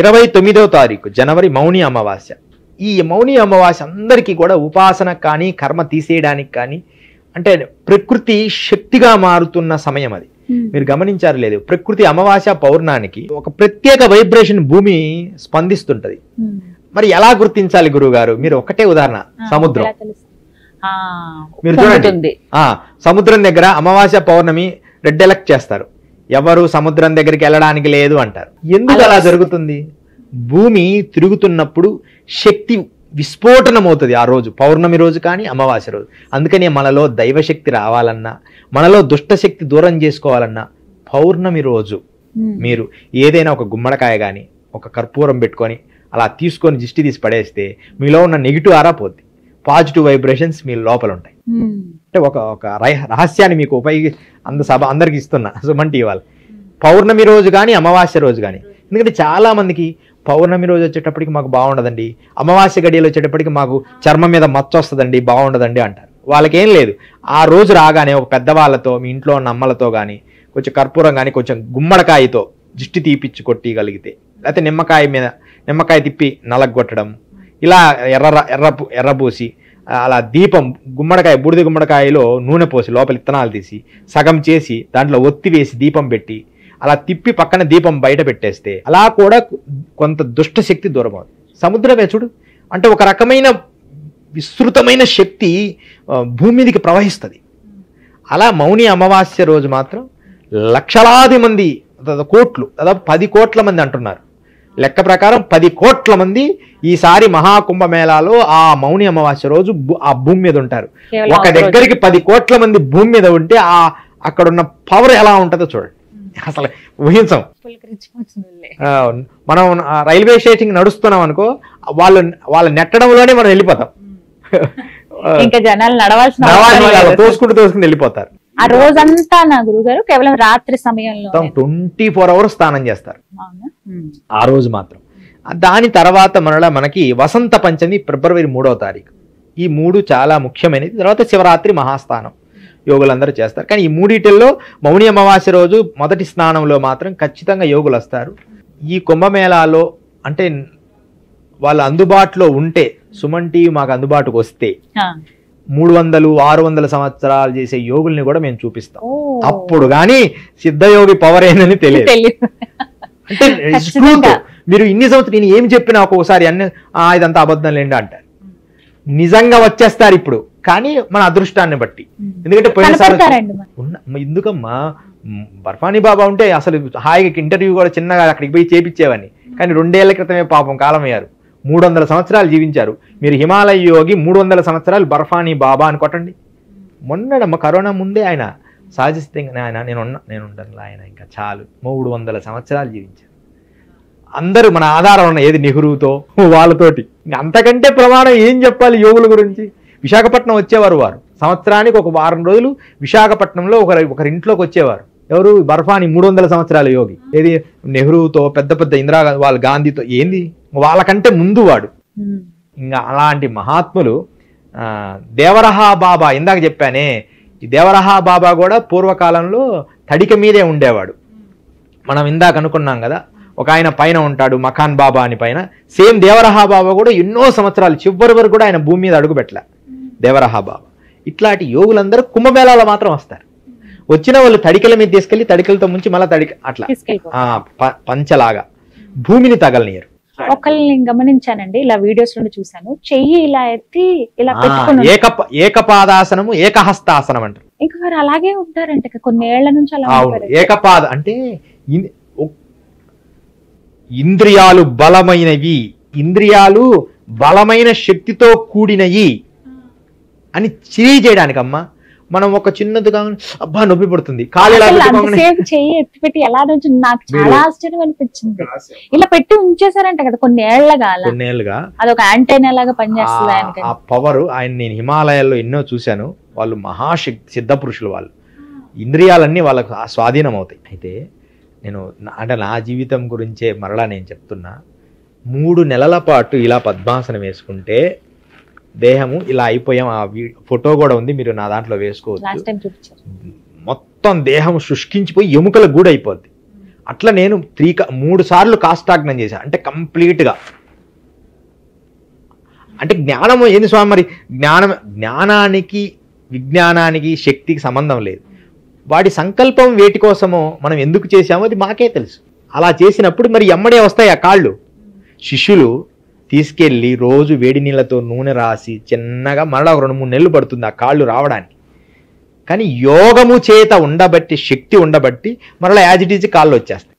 29వ తారీఖు జనవరి మౌని అమావాస్య. ఈ మౌని అమావాస్య అందరికీ కూడా ఉపాసన కానీ కర్మ తీసేయడానికి కానీ, అంటే ప్రకృతి శక్తిగా మారుతున్న సమయం అది. మీరు గమనించారు లేదు, ప్రకృతి అమావాస్య పౌర్ణానికి ఒక ప్రత్యేక వైబ్రేషన్ భూమి స్పందిస్తుంటది. మరి ఎలా గుర్తించాలి గురువు గారు? మీరు ఒకటే ఉదాహరణ, సముద్రం. మీరు చూడండి, సముద్రం దగ్గర అమావాస్య పౌర్ణమి రెడ్ అలర్ట్ చేస్తారు. ఎవరు సముద్రం దగ్గరికి వెళ్ళడానికి లేదు అంటారు. ఎందుకు అలా జరుగుతుంది? భూమి తిరుగుతున్నప్పుడు శక్తి విస్ఫోటనం అవుతుంది ఆ రోజు, పౌర్ణమి రోజు కానీ అమావాస్య రోజు. అందుకనే మనలో దైవశక్తి రావాలన్నా, మనలో దుష్టశక్తి దూరం చేసుకోవాలన్నా పౌర్ణమి రోజు మీరు ఏదైనా ఒక గుమ్మడికాయ కానీ ఒక కర్పూరం పెట్టుకొని అలా తీసుకొని దిష్టి తీసి పడేస్తే మీలో ఉన్న నెగిటివ్ ఆరా పోద్ది, పాజిటివ్ వైబ్రేషన్స్ మీ లోపల ఉంటాయి. అంటే ఒక రహస్యాన్ని మీకు అందరికి ఇస్తున్నా సుమన్ టీవీ వాళ్ళు. పౌర్ణమి రోజు కానీ అమావాస్య రోజు కానీ, ఎందుకంటే చాలా మందికి పౌర్ణమి రోజు వచ్చేటప్పటికి మాకు బాగుండదండి, అమావాస్య గడియలు వచ్చేటప్పటికి మాకు చర్మం మీద మచ్చ వస్తుందండి, బాగుండదండి అంటారు. వాళ్ళకేం లేదు. ఆ రోజు రాగానే ఒక పెద్దవాళ్ళతో, మీ ఇంట్లో ఉన్న అమ్మలతో కానీ కొంచెం కర్పూరం కానీ కొంచెం గుమ్మడికాయతో దిష్టి తీపిచ్చి కొట్టగలిగితే, లేకపోతే నిమ్మకాయ తిప్పి నలగొట్టడం, ఇలా ఎర్రపూసి అలా దీపం బూడిద గుమ్మడికాయలో నూనె పోసి లోపల ఇత్తనాలు తీసి సగం చేసి దాంట్లో ఒత్తి వేసి దీపం పెట్టి అలా తిప్పి పక్కన దీపం బయట పెట్టేస్తే అలా కూడా కొంత దుష్ట శక్తి దూరం అవుతుంది. సముద్రమే చూడు, అంటే ఒక రకమైన విస్తృతమైన శక్తి భూమి మీదకి ప్రవహిస్తుంది. అలా మౌని అమావాస్య రోజు మాత్రం లక్షలాది మంది, కోట్లు, దాదాపు 10 కోట్ల మంది అంటున్నారు లెక్క ప్రకారం. 10 కోట్ల మంది ఈసారి మహాకుంభమేళాలో ఆ మౌని అమావాస్య రోజు ఆ భూమి మీద ఉంటారు. ఒక దగ్గరికి 10 కోట్ల మంది భూమి మీద ఉంటే అక్కడున్న పవర్ ఎలా ఉంటుందో చూడండి, అసలు ఊహించం. మనం రైల్వే స్టేషన్ నడుస్తున్నాం అనుకో, వాళ్ళ నెట్టడంలోనే మనం వెళ్ళిపోతాం. ఇంకా జనాలు నడవాల్సిన తోసుకుంటూ వెళ్ళిపోతారు. ఆ రోజంతా నా గురుగారు కేవలం రాత్రి సమయంలో 24 hours స్నానం చేస్తారు ఆ రోజు మాత్రం. దాని తర్వాత మనకి వసంత పంచమి ఫిబ్రవరి 3వ తారీఖు. ఈ 3 చాలా ముఖ్యమైనది. తర్వాత శివరాత్రి మహాస్నానం యోగులందరూ చేస్తారు. కానీ ఈ మూడిటిల్లో మౌని అమావాస్య రోజు మొదటి స్నానంలో మాత్రం ఖచ్చితంగా యోగులు వస్తారు. ఈ కుంభమేళాలో అంటే వాళ్ళు అందుబాటులో ఉంటే, సుమన్ టీవీ మాకు అందుబాటుకు వస్తే 300-600 సంవత్సరాలు చేసే యోగుల్ని కూడా మేము చూపిస్తాం. అప్పుడు కానీ సిద్ధయోగి పవర్ ఏందని తెలియదు. అంటే మీరు ఇన్ని సంవత్సరాలు నేను ఏం చెప్పినా ఒక్కోసారి ఇదంతా అబద్ధం లేండి అంటారు. నిజంగా వచ్చేస్తారు ఇప్పుడు, కానీ మన అదృష్టాన్ని బట్టి. ఎందుకంటే పోయినసారి ఎందుకమ్మా బర్ఫానీ బాబా ఉంటే అసలు హాయిగా ఇంటర్వ్యూ కూడా చిన్నగా అక్కడికి పోయి చేపించేవని. కానీ 2 ఏళ్ల క్రితమే పాపం కాలమయ్యారు. 300 సంవత్సరాలు జీవించారు. మీరు హిమాలయ యోగి 300 సంవత్సరాలు బర్ఫానీ బాబా అని కొట్టండి. మొన్నడమ్మ కరోనా ముందే ఆయన సహజస్థితంగా నేను ఉంటాను, ఆయన ఇంకా చాలు 300 సంవత్సరాలు జీవించారు. అందరూ మన ఆధారం ఉన్న ఏది నెహ్రూతో వాళ్ళతోటి. అంతకంటే ప్రమాణం ఏం చెప్పాలి యోగుల గురించి. విశాఖపట్నం వచ్చేవారు వారు, సంవత్సరానికి ఒక వారం రోజులు విశాఖపట్నంలో ఒకరింట్లోకి వచ్చేవారు. ఎవరు? బర్ఫానీ 300 సంవత్సరాల యోగి. ఏది నెహ్రూతో, పెద్ద ఇందిరాగాంధీ, వాళ్ళ గాంధీతో, ఏంది వాళ్ళకంటే ముందు వాడు. ఇంకా అలాంటి మహాత్ములు. దేవరహా బాబా ఇందాక చెప్పానే, ఈ దేవరహా బాబా కూడా పూర్వకాలంలో తడిక మీదే ఉండేవాడు. మనం ఇందాక అనుకున్నాం కదా, ఒక ఆయన పైన ఉంటాడు మఖాన్ బాబా అని పైన. సేమ్ దేవరహా బాబా కూడా ఎన్నో సంవత్సరాలు చివరి వరకు కూడా ఆయన భూమి మీద అడుగు పెట్టలే దేవరహా బాబా. ఇట్లాంటి యోగులందరూ కుంభమేళాలో మాత్రం వస్తారు. వచ్చిన వాళ్ళు తడికల మీద తీసుకెళ్లి తడికలతో ముంచి మళ్ళీ అట్లా పంచలాగా భూమిని తగలనీయరు. ఒకళ్ళని గమనించానండి, ఇలా వీడియోస్ లో చూసాను, చెయ్యి ఇలా ఎత్తి ఇలా పెట్టుకుని ఏకపాదాసనము, ఏకహస్తాసనం అంటారు. ఇంకా వారు అలాగే ఉంటారంట కొన్ని ఏళ్ల నుంచి అలా. ఏకపాద అంటే ఇంద్రియాలు బలమైనవి, ఇంద్రియాలు బలమైన శక్తితో కూడినవి అని చేయడానికి అమ్మా. మనం ఒక చిన్నదిగా అబ్బా నొప్పి పడుతుంది చెయ్యి ఎత్తి పెట్టి ఎలా నుంచి నాకు చాలా ఆశ్చర్యం అనిపించింది. ఇలా పెట్టి ఉంచేసారంట కదా కొన్నేళ్లుగా. అదొక యాంటైనా లాగా పనిచేస్తుంది. ఆ పవర్ ఆయన నేను హిమాలయాల్లో ఎన్నో చూశాను. వాళ్ళు మహాశక్తి సిద్ధ పురుషులు. వాళ్ళు ఇంద్రియాలన్నీ వాళ్ళకు స్వాధీనం అవుతాయి. అయితే నేను నా జీవితం గురించే మరలా నేను చెప్తున్నా. 3 నెలల పాటు ఇలా పద్మాసనం వేసుకుంటే దేహము ఇలా అయిపోయాం. ఆ ఫోటో కూడా ఉంది, మీరు నా దాంట్లో వేసుకోవచ్చు. మొత్తం దేహం శుష్కించిపోయి ఎముకల గూడు అయిపోద్ది. అట్లా నేను 3 సార్లు కాష్టాగ్నం చేశాను. అంటే కంప్లీట్గా. అంటే జ్ఞానం ఏంది స్వామి? మరి జ్ఞానానికి విజ్ఞానానికి శక్తికి సంబంధం లేదు. వాడి సంకల్పం వేటి కోసమో మనం ఎందుకు చేశామో అది మాకే తెలుసు. అలా చేసినప్పుడు మరి ఎమ్మడే వస్తాయి ఆ కాళ్ళు. శిష్యులు తీసుకెళ్ళి రోజు వేడి నీళ్ళతో నూనె రాసి చిన్నగా మరలా 2-3 నెలలు పడుతుంది ఆ కాళ్ళు రావడానికి. కానీ యోగము చేత ఉండబట్టి, శక్తి ఉండబట్టి మరలా యాజ్ ఇట్ ఈజ్ కాళ్ళు వచ్చేస్తాయి.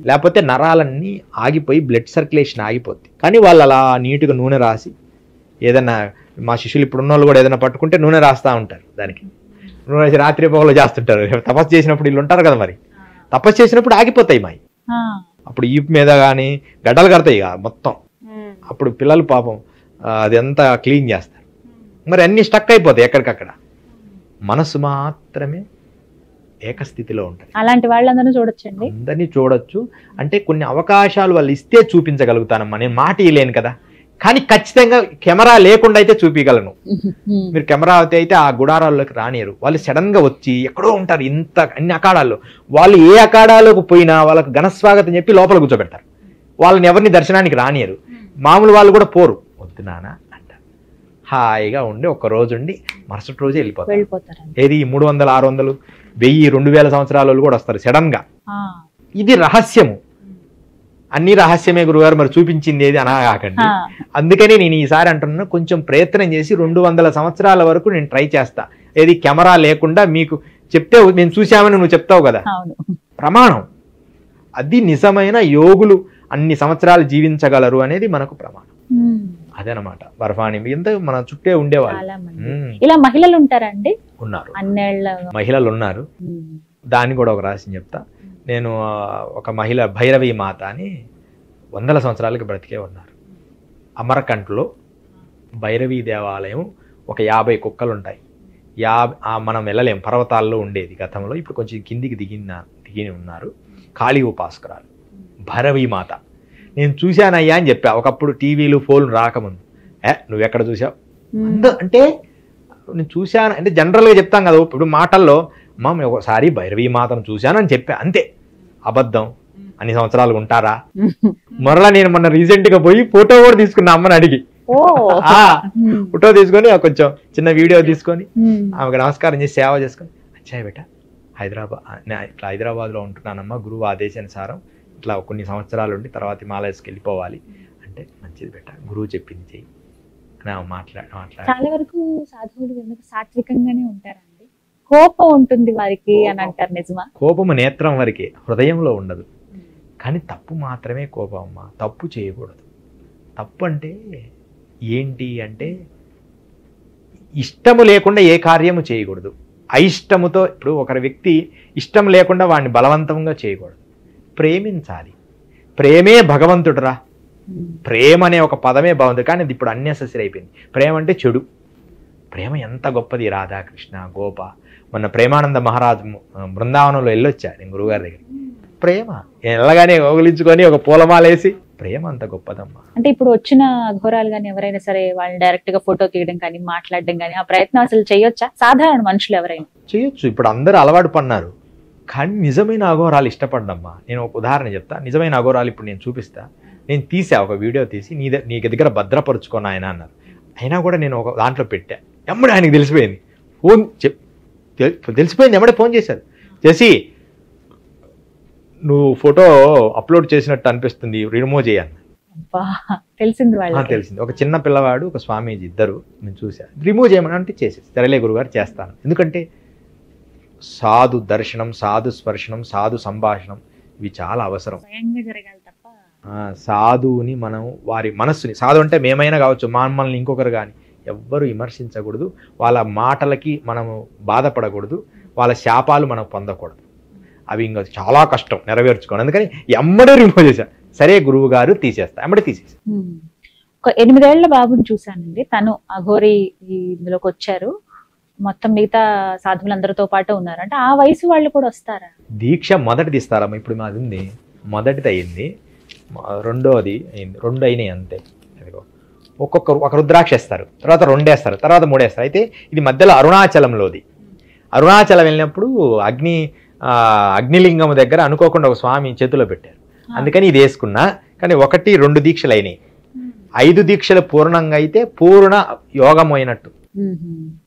లేకపోతే నరాలన్నీ ఆగిపోయి బ్లడ్ సర్క్యులేషన్ ఆగిపోద్ది. కానీ వాళ్ళు అలా నీట్గా నూనె రాసి, ఏదన్నా మా శిష్యులు ఇప్పుడు ఉన్న వాళ్ళు కూడా ఏదైనా పట్టుకుంటే నూనె రాస్తూ ఉంటారు. దానికి నూనె రాసి రాత్రి పొగలు చేస్తుంటారు. తపస్సు చేసినప్పుడు వీళ్ళు ఉంటారు కదా, మరి తపస్సు చేసినప్పుడు ఆగిపోతాయి మాయి. అప్పుడు ఈపు మీద కానీ గడ్డలు కడతాయి మొత్తం. అప్పుడు పిల్లలు పాపం అదంతా క్లీన్ చేస్తారు. మరి అన్ని స్టక్ అయిపోతాయి ఎక్కడికక్కడ. మనసు మాత్రమే ఏకస్థితిలో ఉంటుంది. అలాంటి వాళ్ళందరినీ చూడొచ్చండి, అందరినీ చూడొచ్చు. అంటే కొన్ని అవకాశాలు వాళ్ళు ఇస్తే చూపించగలుగుతానమ్మా. నేను మాట ఇలేను కదా, కానీ ఖచ్చితంగా కెమెరా లేకుండా అయితే చూపించగలను. మీరు కెమెరా అయితే ఆ గుడారాల్లోకి రానియరు. వాళ్ళు సడన్ గా వచ్చి ఎక్కడో ఉంటారు ఇంత అన్ని అఖాడాల్లో. వాళ్ళు ఏ అఖాడాలోకి పోయినా వాళ్ళకు ఘనస్వాగతం చెప్పి లోపల కూర్చోబెడతారు. వాళ్ళని ఎవరిని దర్శనానికి రానియరు. మామూలు వాళ్ళు కూడా పోరు. వద్దు నాన్న అంటారు. హాయిగా ఉండి ఒక్క రోజు ఉండి మరుసటి రోజే వెళ్ళిపోతారు. ఏది 300, 600, 1000, 2000 సంవత్సరాల వాళ్ళు కూడా వస్తారు సడన్ గా. ఇది రహస్యము. అన్ని రహస్యమే గురుగారు, మరి చూపించింది ఏది అనగాకండి. అందుకనే నేను ఈసారి అంటున్నాను, కొంచెం ప్రయత్నం చేసి 200 సంవత్సరాల వరకు నేను ట్రై చేస్తా. ఏది కెమెరా లేకుండా మీకు చెప్తే నేను చూసామని నువ్వు చెప్తావు కదా, ప్రమాణం అది. నిజమైన యోగులు అన్ని సంవత్సరాలు జీవించగలరు అనేది మనకు ప్రమాణం. అదేనమాట. బర్ఫాని ఇంత మన చుట్టే ఉండేవాళ్ళు. ఇలా మహిళలు ఉంటారండి? ఉన్నారు, అన్నేళ్ళ మహిళలు ఉన్నారు. దాన్ని కూడా ఒక రహస్యం చెప్తా. నేను ఒక మహిళ భైరవి మాత అని 100 సంవత్సరాలకి బ్రతికే ఉన్నారు. అమరకంట్లో భైరవీ దేవాలయం ఒక 50 కుక్కలు ఉంటాయి. మనం వెళ్ళలేం, పర్వతాల్లో ఉండేది గతంలో. ఇప్పుడు కొంచెం కిందికి దిగి ఉన్నారు. కాళీ ఉపాసకురాలు భైరవీ మాత. నేను చూశానయ్యా అని చెప్పా ఒకప్పుడు, టీవీలు ఫోన్లు రాకముందు. నువ్వెక్కడ చూసావు అంటే నేను చూశాను అంటే జనరల్గా చెప్తాం కదా. ఇప్పుడు మాటల్లో మేము ఒకసారి భైరవీ మాతను చూశానని చెప్పా, అంతే. అబద్ధం. అన్ని సంవత్సరాలు ఉంటారా? మరలా నేను మొన్న రీసెంట్ గా పోయి ఫోటో కూడా తీసుకున్నా అమ్మని అడిగి. ఫోటో తీసుకొని కొంచెం చిన్న వీడియో తీసుకొని ఆమెకు నమస్కారం చేసి సేవ చేసుకొని, అచ్చాయి బేట హైదరాబాద్లో ఉంటున్నానమ్మా, గురువు ఆదేశానుసారం ఇట్లా కొన్ని సంవత్సరాలు ఉండి తర్వాత హిమాలయస్కి వెళ్ళిపోవాలి అంటే, మంచిది బేట, గురువు చెప్పింది చెయ్యి అని మాట్లాడ. చాలా వరకు సాధువులు సాత్వికంగానే ఉంటారండి. కోపం ఉంటుంది వారికి అని అంటారు, నిజమా? కోపము నేత్రం వరకే, హృదయంలో ఉండదు. కానీ తప్పు మాత్రమే కోపం అమ్మా. తప్పు చేయకూడదు. తప్పు అంటే ఏంటి అంటే, ఇష్టము లేకుండా ఏ కార్యము చేయకూడదు. అయిష్టముతో, ఇప్పుడు ఒకరి వ్యక్తి ఇష్టం లేకుండా వాడిని బలవంతంగా చేయకూడదు. ప్రేమించాలి. ప్రేమే భగవంతుడురా. ప్రేమ అనే ఒక పదమే భగవంతుడు. కానీ అది ఇప్పుడు అన్నెసెసరీ అయిపోయింది. ప్రేమ అంటే చెడు. ప్రేమ ఎంత గొప్పది. రాధాకృష్ణ, గోప. మొన్న ప్రేమానంద మహారాజు బృందావనంలో వెళ్ళొచ్చా నేను గురువుగారి దగ్గర. ప్రేమ వెళ్ళగానే ఓగిలించుకొని ఒక పూలమాలేసి, ప్రేమ అంత గొప్పదమ్మా. అంటే ఇప్పుడు వచ్చిన ఘోరాలు కానీ ఎవరైనా సరే వాళ్ళని డైరెక్ట్ గా ఫోటో తీయడం కానీ మాట్లాడడం కానీ ఆ ప్రయత్నం అసలు చేయొచ్చా? సాధారణ మనుషులు ఎవరైనా చేయొచ్చు. ఇప్పుడు అందరూ అలవాటు పడినారు. కానీ నిజమైన అఘోరాలు ఇష్టపడ్డమ్మా. నేను ఒక ఉదాహరణ చెప్తా. నిజమైన అఘోరాలు ఇప్పుడు నేను చూపిస్తా. నేను తీసా ఒక వీడియో తీసి, నీ దగ్గర భద్రపరుచుకొని ఆయన అన్నారు. అయినా కూడా నేను ఒక దాంట్లో పెట్టా. ఎమ్మడే ఆయనకి తెలిసిపోయింది. తెలిసిపోయింది. ఎమ్మడే ఫోన్ చేశారు. చేసి, నువ్వు ఫోటో అప్లోడ్ చేసినట్టు అనిపిస్తుంది, రిమూవ్ చేయాలి. తెలిసింది. తెలిసింది. ఒక చిన్న పిల్లవాడు, ఒక స్వామీజీ, ఇద్దరు నేను చూసా. రిమూవ్ చేయమని అంటే చేసేసి, సరేలే గురుగారు చేస్తాను. ఎందుకంటే సాధు దర్శనం, సాధు స్పర్శనం, సాధు సంభాషణం ఇవి చాలా అవసరం. సాధువుని మనం వారి మనస్సుని, సాధు అంటే మేమైనా కావచ్చు, మమ్మల్ని ఇంకొకరు కానీ ఎవ్వరు విమర్శించకూడదు. వాళ్ళ మాటలకి మనము బాధపడకూడదు. వాళ్ళ శాపాలు మనం పొందకూడదు. అవి ఇంకా చాలా కష్టం నెరవేర్చుకోండి. అందుకని ఎమ్మడే రిమూవ్ చేశా. సరే గురువు గారు తీసేస్తా, ఎమ్మడే తీసేసా. ఒక 8 ఏళ్ల బాబుని చూశానండి. తను అఘోరి ఇందులోకి వచ్చారు. మొత్తం మిగతా సాధువులందరితో పాటు ఉన్నారు. అంటే ఆ వయసు వాళ్ళు కూడా వస్తారా? దీక్ష మొదటిది ఇస్తారమ్మా. ఇప్పుడు మాది ఉంది, మొదటిది అయింది, రెండోది అయింది, 2 అయినాయి అంతే. ఒక రుద్రాక్ష వేస్తారు, తర్వాత 2 వేస్తారు, తర్వాత 3 వేస్తారు. అయితే ఇది మధ్యలో అరుణాచలంలోది. అరుణాచలం వెళ్ళినప్పుడు అగ్నిలింగం దగ్గర అనుకోకుండా ఒక స్వామి చేతిలో పెట్టారు. అందుకని ఇది వేసుకున్నా. కానీ 1, 2 దీక్షలు అయినాయి. 5 దీక్షలు పూర్ణంగా అయితే పూర్ణ యోగం అయినట్టు.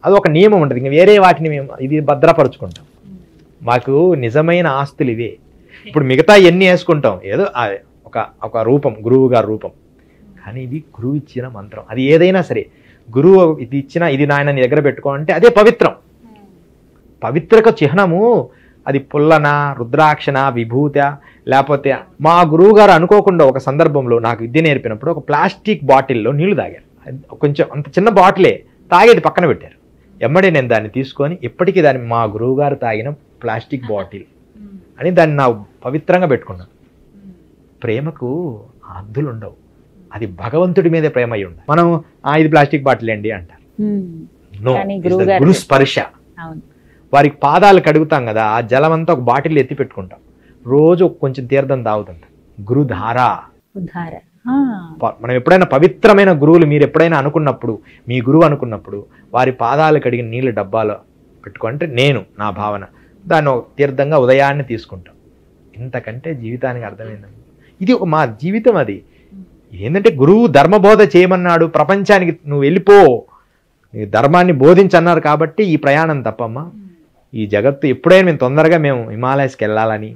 అది ఒక నియమం ఉంటుంది. ఇంకా వేరే వాటిని మేము ఇది భద్రపరుచుకుంటాం. మాకు నిజమైన ఆస్తులు ఇవే. ఇప్పుడు మిగతా ఎన్ని వేసుకుంటాం, ఏదో ఒక రూపం, గురువు గారి రూపం. కానీ ఇది గురువు ఇచ్చిన మంత్రం. అది ఏదైనా సరే, గురువు ఇది ఇచ్చిన, ఇది నాయన నీ దగ్గర పెట్టుకోవాలంటే అదే పవిత్రం. పవిత్రక చిహ్నము అది పుల్లన, రుద్రాక్షణ, విభూత, లేకపోతే మా గురువు గారు అనుకోకుండా ఒక సందర్భంలో నాకు విద్య నేర్పినప్పుడు ఒక ప్లాస్టిక్ బాటిల్లో నీళ్లు తాగారు. కొంచెం అంత చిన్న బాటిలే, తాగేది పక్కన పెట్టారు. ఎమ్మడే నేను దాన్ని తీసుకొని ఇప్పటికీ దాన్ని మా గురువు గారు తాగిన ప్లాస్టిక్ బాటిల్ అని దాన్ని నా పవిత్రంగా పెట్టుకున్నాను. ప్రేమకు హద్దులు ఉండవు. అది భగవంతుడి మీదే ప్రేమ అయి ఉండాలి. మనం ఇది ప్లాస్టిక్ బాటిల్ అండి అంటారు. గురు స్పర్శ. వారికి పాదాలు కడుగుతాం కదా, ఆ జలం అంతా ఒక బాటిల్ ఎత్తి పెట్టుకుంటాం. రోజు కొంచెం తీర్థం తాగుతుంటాం. గురుధార. మనం ఎప్పుడైనా పవిత్రమైన గురువులు మీరు ఎప్పుడైనా అనుకున్నప్పుడు, మీ గురువు అనుకున్నప్పుడు వారి పాదాలు కడిగిన నీళ్ళు డబ్బాలో పెట్టుకుంటే నేను నా భావన దాన్ని తీర్థంగా ఉదయాన్నే తీసుకుంటాం. ఇంతకంటే జీవితానికి అర్థమైందండి. ఇది ఒక మా జీవితం. అది ఏంటంటే గురువు ధర్మబోధ చేయమన్నాడు, ప్రపంచానికి నువ్వు వెళ్ళిపో, నీ ధర్మాన్ని బోధించన్నారు కాబట్టి ఈ ప్రయాణం తప్పమ్మా. ఈ జగత్తు ఎప్పుడైనా మేము హిమాలయస్కి వెళ్ళాలని,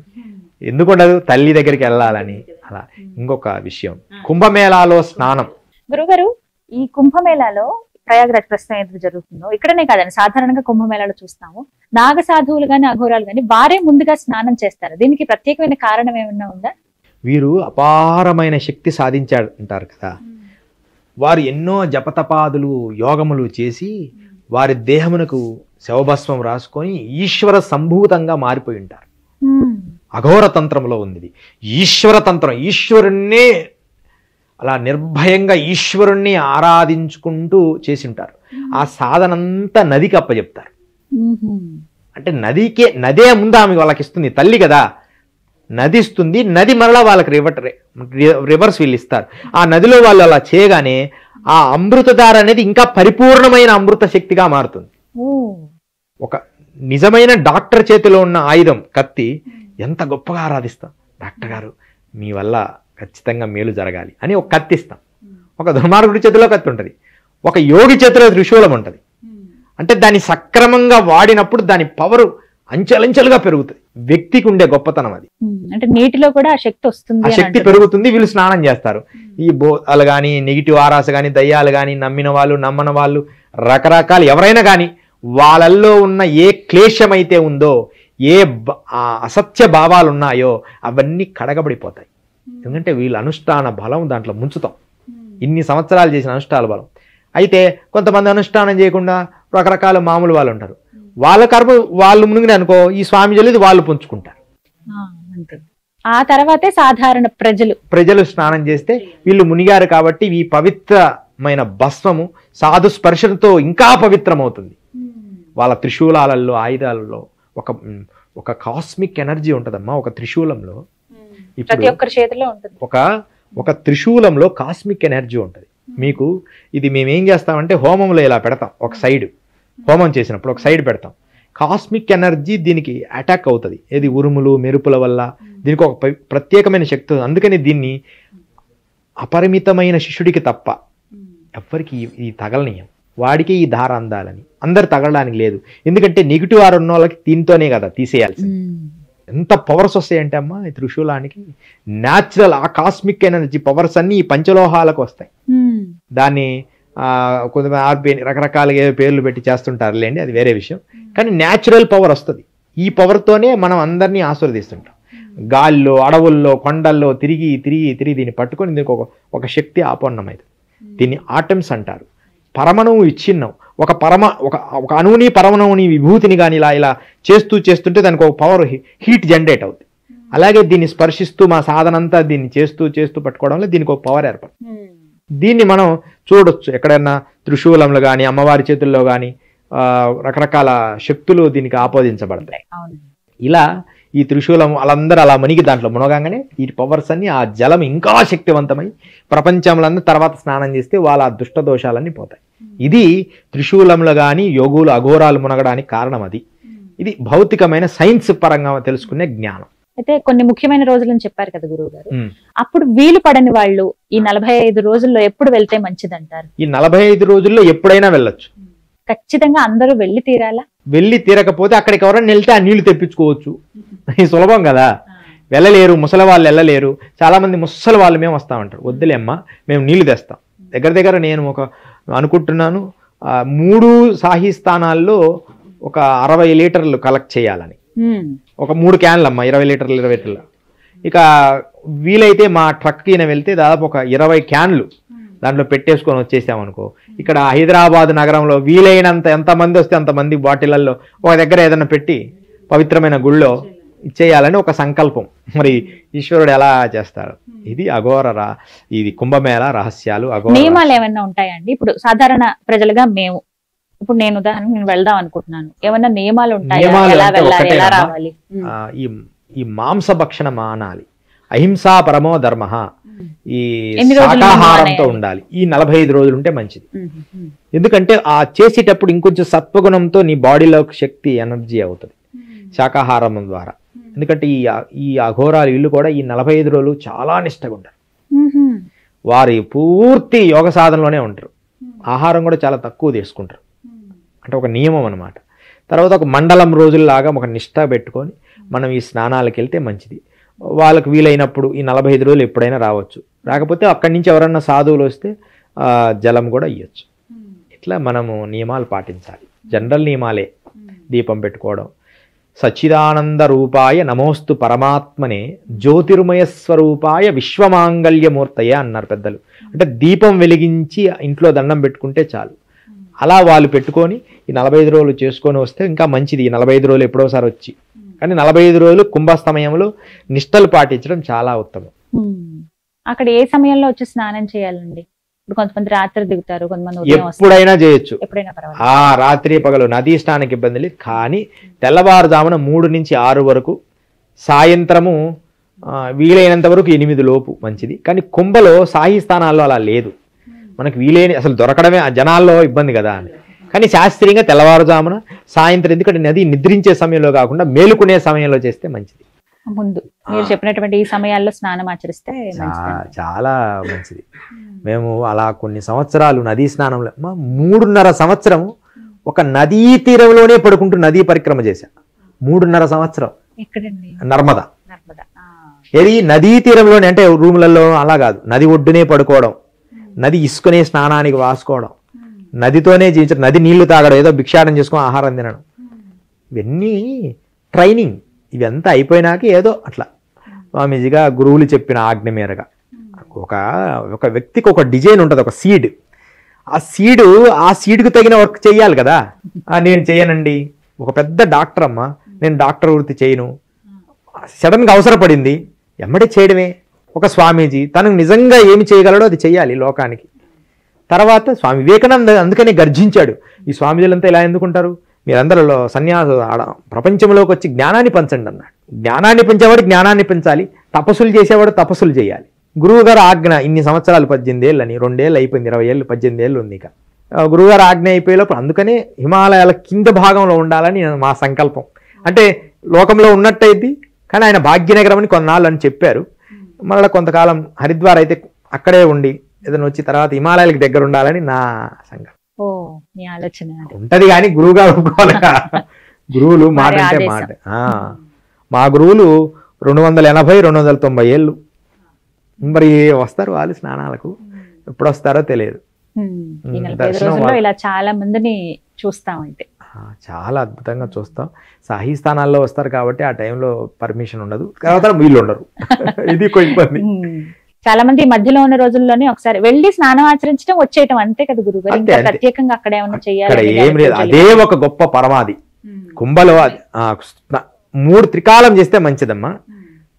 ఎందుకుండదు తల్లి దగ్గరికి వెళ్ళాలని. అలా ఇంకొక విషయం, కుంభమేళాలో స్నానం. గురుగారు, ఈ కుంభమేళాలో ప్రయాగరాజ్ ప్రస్తుతం ఏదైతే జరుగుతుందో ఇక్కడనే కాదండి, సాధారణంగా కుంభమేళాలో చూస్తాము నాగ సాధువులు గాని అఘోరాలు గాని వారే ముందుగా స్నానం చేస్తారు. దీనికి ప్రత్యేకమైన కారణం ఏమన్నా ఉందా? వీరు అపారమైన శక్తి సాధించారంటారు కదా, వారు ఎన్నో జపతపాదులు యోగములు చేసి వారి దేహమునకు శవభస్వం రాసుకొని ఈశ్వర సంభూతంగా మారిపోయి ఉంటారు. అఘోర తంత్రంలో ఉంది ఈశ్వర తంత్రం. ఈశ్వరుణ్ణే అలా నిర్భయంగా ఈశ్వరుణ్ణి ఆరాధించుకుంటూ చేసి ఉంటారు. ఆ సాధనంతా నదికి అప్పచెప్తారు. అంటే నదే ముందు ఆమె వాళ్ళకి ఇస్తుంది, తల్లి కదా, నది ఇస్తుంది, నది మరలా వాళ్ళకి రివర్స్ వీళ్ళు ఇస్తారు. ఆ నదిలో వాళ్ళు అలా చేయగానే ఆ అమృతధార అనేది ఇంకా పరిపూర్ణమైన అమృత శక్తిగా మారుతుంది. ఒక నిజమైన డాక్టర్ చేతిలో ఉన్న ఆయుధం కత్తి ఎంత గొప్పగా ఆరాధిస్తాం. డాక్టర్ గారు మీ వల్ల ఖచ్చితంగా మేలు జరగాలి అని ఒక కత్తి ఇస్తాం. ఒక దుర్మార్గుడి చేతిలో కత్తి ఉంటుంది, ఒక యోగి చేతిలో త్రిశూలం ఉంటుంది. అంటే దాన్ని సక్రమంగా వాడినప్పుడు దాని పవర్ అంచెలంచెలుగా పెరుగుతుంది. వ్యక్తికి ఉండే గొప్పతనం అది. అంటే నీటిలో కూడా ఆ శక్తి వస్తుంది, ఆ శక్తి పెరుగుతుంది. వీళ్ళు స్నానం చేస్తారు. ఈ బోధాలు కానీ, నెగిటివ్ ఆరాస కానీ, దయ్యాలు కానీ, నమ్మిన వాళ్ళు నమ్మని వాళ్ళు రకరకాలు ఎవరైనా కానీ వాళ్ళల్లో ఉన్న ఏ క్లేశమైతే ఉందో, ఏ అసత్య భావాలు ఉన్నాయో అవన్నీ కడగబడిపోతాయి. ఎందుకంటే వీళ్ళ అనుష్ఠాన బలం దాంట్లో ముంచుతాం. ఇన్ని సంవత్సరాలు చేసిన అనుష్ఠాన బలం. అయితే కొంతమంది అనుష్ఠానం చేయకుండా రకరకాల మామూలు వాళ్ళు ఉంటారు. వాళ్ళ కర్మ వాళ్ళు మునిగిన అనుకో, ఈ స్వామిజీలు వాళ్ళు పుంజుకుంటారు. ఆ తర్వాతే సాధారణ ప్రజలు స్నానం చేస్తే వీళ్ళు మునిగారు కాబట్టి ఈ పవిత్రమైన భస్మము సాధు స్పర్శంతో ఇంకా పవిత్రమవుతుంది. వాళ్ళ త్రిశూలాలలో ఆయుధాలలో ఒక కాస్మిక్ ఎనర్జీ ఉంటుందమ్మా. ఒక త్రిశూలంలో ప్రతి ఒక్కరి చేతిలో ఉంటుంది. ఒక త్రిశూలంలో కాస్మిక్ ఎనర్జీ ఉంటుంది. మీకు ఇది మేము ఏం చేస్తామంటే హోమంలో ఇలా పెడతాం, ఒక సైడ్ హోమం చేసినప్పుడు ఒక సైడ్ పెడతాం. కాస్మిక్ ఎనర్జీ దీనికి అటాక్ అవుతుంది. ఏది ఉరుములు మెరుపుల వల్ల దీనికి ఒక ప్రత్యేకమైన శక్తి. అందుకని దీన్ని అపరిమితమైన శిష్యుడికి తప్ప ఎవ్వరికి ఈ తగలనీయం. వాడికి ఈ దార అందాలని, అందరు తగలడానికి లేదు. ఎందుకంటే నెగిటివ్ ఆర్ ఉన్న వాళ్ళకి దీంతోనే కదా తీసేయాల్సి. ఎంత పవర్స్ వస్తాయంటే అమ్మా ఈ త్రిశూలానికి న్యాచురల్ ఆ కాస్మిక్ ఎనర్జీ పవర్స్ అన్ని ఈ పంచలోహాలకు వస్తాయి. దాన్ని కొంతమంది రకరకాలుగా పేర్లు పెట్టి చేస్తుంటారు లేండి, అది వేరే విషయం. కానీ న్యాచురల్ పవర్ వస్తుంది. ఈ పవర్తోనే మనం అందరినీ ఆశీర్వదిస్తుంటాం. గాల్లో, అడవుల్లో, కొండల్లో తిరిగి తిరిగి తిరిగి దీన్ని పట్టుకొని దీనికి ఒక శక్తి ఆపన్నమైంది. దీన్ని ఆటమ్స్ అంటారు. పరమణువు ఇచ్చిన్నాం. ఒక అణువుని పరమణువుని విభూతిని కానీ ఇలా చేస్తుంటే దానికి ఒక పవర్ హీట్ జనరేట్ అవుతుంది. అలాగే దీన్ని స్పర్శిస్తూ మా సాధనంతా దీన్ని చేస్తూ పట్టుకోవడంలో దీనికి ఒక పవర్ ఏర్పడుతుంది. దీన్ని మనం చూడొచ్చు ఎక్కడైనా త్రిశూలంలో కానీ అమ్మవారి చేతుల్లో కానీ రకరకాల శక్తులు దీనికి ఆపోదించబడతాయి. ఇలా ఈ త్రిశూలం వాళ్ళందరూ అలా మునిగి దాంట్లో మునగానే ఈ పవర్స్ అన్ని ఆ జలం ఇంకా శక్తివంతమై ప్రపంచంలో తర్వాత స్నానం చేస్తే వాళ్ళ దుష్ట దోషాలన్నీ పోతాయి. ఇది త్రిశూలంలో కానీ యోగులు అఘోరాలు మునగడానికి కారణం. అది ఇది భౌతికమైన సైన్స్ పరంగా తెలుసుకునే జ్ఞానం. అయితే కొన్ని ముఖ్యమైన రోజులని చెప్పారు కదా గురువు గారు, అప్పుడు వీలు పడని వాళ్ళు ఈ 45 రోజుల్లో ఎప్పుడు వెళ్తే మంచిదంటారు? ఈ 45 రోజుల్లో ఎప్పుడైనా వెళ్ళొచ్చు. ఖచ్చితంగా అందరూ వెళ్ళి తీరాలా? వెళ్ళి తీరకపోతే అక్కడికి ఎవరైనా వెళ్తే ఆ నీళ్లు తెప్పించుకోవచ్చు. సులభం కదా. వెళ్ళలేరు, ముసలి వాళ్ళు వెళ్ళలేరు. చాలా మంది ముసలి వాళ్ళు మేము వస్తామంటారు. వద్దులేమ్మా మేము నీళ్లు తెస్తాం. దగ్గర నేను అనుకుంటున్నాను 3 సాహి స్థానాల్లో ఒక 60 లీటర్లు కలెక్ట్ చేయాలని. ఒక 3 క్యాన్లమ్మా 20 లీటర్లు 20 లీటర్లు. ఇక వీలైతే మా ట్రక్ ఈయన వెళ్తే దాదాపు ఒక 20 క్యాన్లు దాంట్లో పెట్టేసుకొని వచ్చేసామనుకో, ఇక్కడ హైదరాబాద్ నగరంలో వీలైనంత ఎంతమంది వస్తే అంతమంది బాటిళ్లలో ఒక దగ్గర ఏదైనా పెట్టి పవిత్రమైన గుళ్ళో ఇచ్చేయాలని ఒక సంకల్పం. మరి ఈశ్వరుడు ఎలా చేస్తాడు? ఇది ఇది కుంభమేళ రహస్యాలు. నియమాలు ఏమైనా ఉంటాయండి? ఇప్పుడు సాధారణ ప్రజలుగా ఇప్పుడు నేను ఉదాహరణకు నేను వెళ్దాం అనుకుంటున్నాను, ఏమన్నా నియమాలు ఉంటాయి? ఈ మాంసభక్షణ మానాలి. అహింసా పరమో ధర్మ. ఈ ఎన్ని రోజులు శాకాహారంతో ఉండాలి. ఈ 45 రోజులు ఉంటే మంచిది. ఎందుకంటే ఆ చేసేటప్పుడు ఇంకొంచెం సత్వగుణంతో నీ బాడీలో శక్తి ఎనర్జీ అవుతుంది శాకాహారం ద్వారా. ఎందుకంటే ఈ అఘోరాలు వీళ్ళు కూడా ఈ 45 రోజులు చాలా నిష్టగా ఉంటారు. వారి పూర్తి యోగ సాధనలోనే ఉంటారు. ఆహారం కూడా చాలా తక్కువ తీసుకుంటారు. అంటే ఒక నియమం అనమాట. తర్వాత ఒక మండలం రోజుల్లాగా ఒక నిష్ట పెట్టుకొని మనం ఈ స్నానాలకు వెళ్తే మంచిది. వాళ్ళకు వీలైనప్పుడు ఈ 45 రోజులు ఎప్పుడైనా రావచ్చు. రాకపోతే అక్కడి నుంచి ఎవరన్నా సాధువులు వస్తే జలం కూడా ఇవ్వచ్చు. ఇట్లా మనము నియమాలు పాటించాలి. జనరల్ నియమాలే. దీపం పెట్టుకోవడం, సచ్చిదానంద రూపాయ నమోస్తు పరమాత్మనే జ్యోతిర్మయ స్వరూపాయ విశ్వమాంగళ్యమూర్తయే అన్నారు పెద్దలు. అంటే దీపం వెలిగించి ఇంట్లో దండం పెట్టుకుంటే చాలు. అలా వాళ్ళు పెట్టుకొని ఈ 45 రోజులు చేసుకొని వస్తే ఇంకా మంచిది. ఈ 45 రోజులు ఎప్పుడోసారి వచ్చి, కానీ 45 రోజులు కుంభస్తమయంలో నిష్టలు పాటించడం చాలా ఉత్తమం. అక్కడ ఏ సమయంలో వచ్చి స్నానం చేయాలండి? ఇప్పుడు కొంతమంది రాత్రి దిగుతారు, కొంతమంది ఉదయం వస్తారు. ఎప్పుడైనా చేయొచ్చు. ఎప్పుడైనా పర్వాలేదు. రాత్రి పగలు నదీ స్నానానికి ఇబ్బంది లేదు. కానీ తెల్లవారుజామున 3 నుంచి 6 వరకు, సాయంత్రము వీలైనంత వరకు 8 లోపు మంచిది. కానీ కుంభలో సాయి స్థానాల్లో అలా లేదు. మనకు వీలైన అసలు దొరకడమే జనాల్లో ఇబ్బంది కదా అని. కానీ శాస్త్రీయంగా తెల్లవారుజామున, సాయంత్రం, ఎందుకంటే నది నిద్రించే సమయంలో కాకుండా మేలుకునే సమయంలో చేస్తే మంచిది. ముందు మీరు చెప్పినటువంటి ఈ సమయాల్లో స్నానం ఆచరిస్తే చాలా మంచిది. మేము అలా కొన్ని సంవత్సరాలు నదీ స్నానంలో 3.5 సంవత్సరం ఒక నదీ తీరంలోనే పడుకుంటూ నదీ పరిక్రమ చేశా. 3.5 సంవత్సరం. ఎక్కడండి? నర్మదా. ఏది నదీ తీరంలోనే, అంటే రూములలో అలా కాదు, నది ఒడ్డునే పడుకోవడం, నది ఇసుకునే స్నానానికి వాసుకోవడం, నదితోనే జీవించడం, నది నీళ్లు తాగడం, ఏదో భిక్షాటం చేసుకొని ఆహారం తినడం, ఇవన్నీ ట్రైనింగ్. ఇవంతా అయిపోయినాక ఏదో అట్లా స్వామీజీగా గురువులు చెప్పిన ఆజ్ఞ మేరగా ఒక వ్యక్తికి ఒక డిజైన్ ఉంటుంది, ఒక సీడ్. ఆ సీడ్కు తగిన వర్క్ చేయాలి కదా. నేను చేయనండి, ఒక పెద్ద డాక్టర్ అమ్మ, నేను డాక్టర్ వృత్తి చేయను, సడన్గా అవసరపడింది, ఎమ్మడే చేయడమే. ఒక స్వామీజీ తనకు నిజంగా ఏమి చేయగలడో అది చెయ్యాలి లోకానికి. తర్వాత స్వామి వివేకానంద అందుకనే గర్జించాడు, ఈ స్వామీజీలంతా ఇలా ఎందుకుంటారు, మీరందరూ ప్రపంచంలోకి వచ్చి జ్ఞానాన్ని పంచండి అన్నాడు. జ్ఞానాన్ని పెంచేవాడు జ్ఞానాన్ని పెంచాలి, తపస్సులు చేసేవాడు తపస్సులు చేయాలి. గురువుగారు ఆజ్ఞ ఇన్ని సంవత్సరాలు 18 ఏళ్ళు అని, 2 ఏళ్ళు అయిపోయింది, 20 ఏళ్ళు, 18 ఏళ్ళు ఉంది. ఇక గురువుగారు ఆజ్ఞ అయిపోయేలోపు అందుకనే హిమాలయాల కింద భాగంలో ఉండాలని మా సంకల్పం. అంటే లోకంలో ఉన్నట్టయితే, కానీ ఆయన భాగ్యనగరం అని కొన్నాళ్ళు అని చెప్పారు. మళ్ళీ కొంతకాలం హరిద్వార్ అయితే అక్కడే ఉండి ఏదైనా వచ్చి తర్వాత హిమాలయాలకు దగ్గర ఉండాలని నా సంకల్పం. ఉంటది కానీ గురువుగారు గురువులు మాట అంటే మాట. మా గురువులు 280-290 ఏళ్ళు. మరి వస్తారు వాళ్ళు స్నానాలకు, ఎప్పుడు వస్తారో తెలియదు. ఇలా చాలా మందిని చూస్తామంటే చాలా అద్భుతంగా చూస్తాం. సాహీ స్థానాల్లో వస్తారు కాబట్టి ఆ టైంలో పర్మిషన్ ఉండదు, తర్వాత వీళ్ళు ఉండరు. ఇది ఇబ్బంది. చాలా మంది మధ్యలో ఉన్న రోజుల్లోనే ఒకసారి వెళ్ళి స్నానం ఆచరించడం వచ్చేయటం అంతే కదా గురుగారు. ఇంకా ప్రత్యేకంగా అక్కడ ఏమైనా చేయాలి? ఏం లేదు, అదే ఒక గొప్ప పరమాది. కుంభలో 3 త్రికాలం చేస్తే మంచిదమ్మా.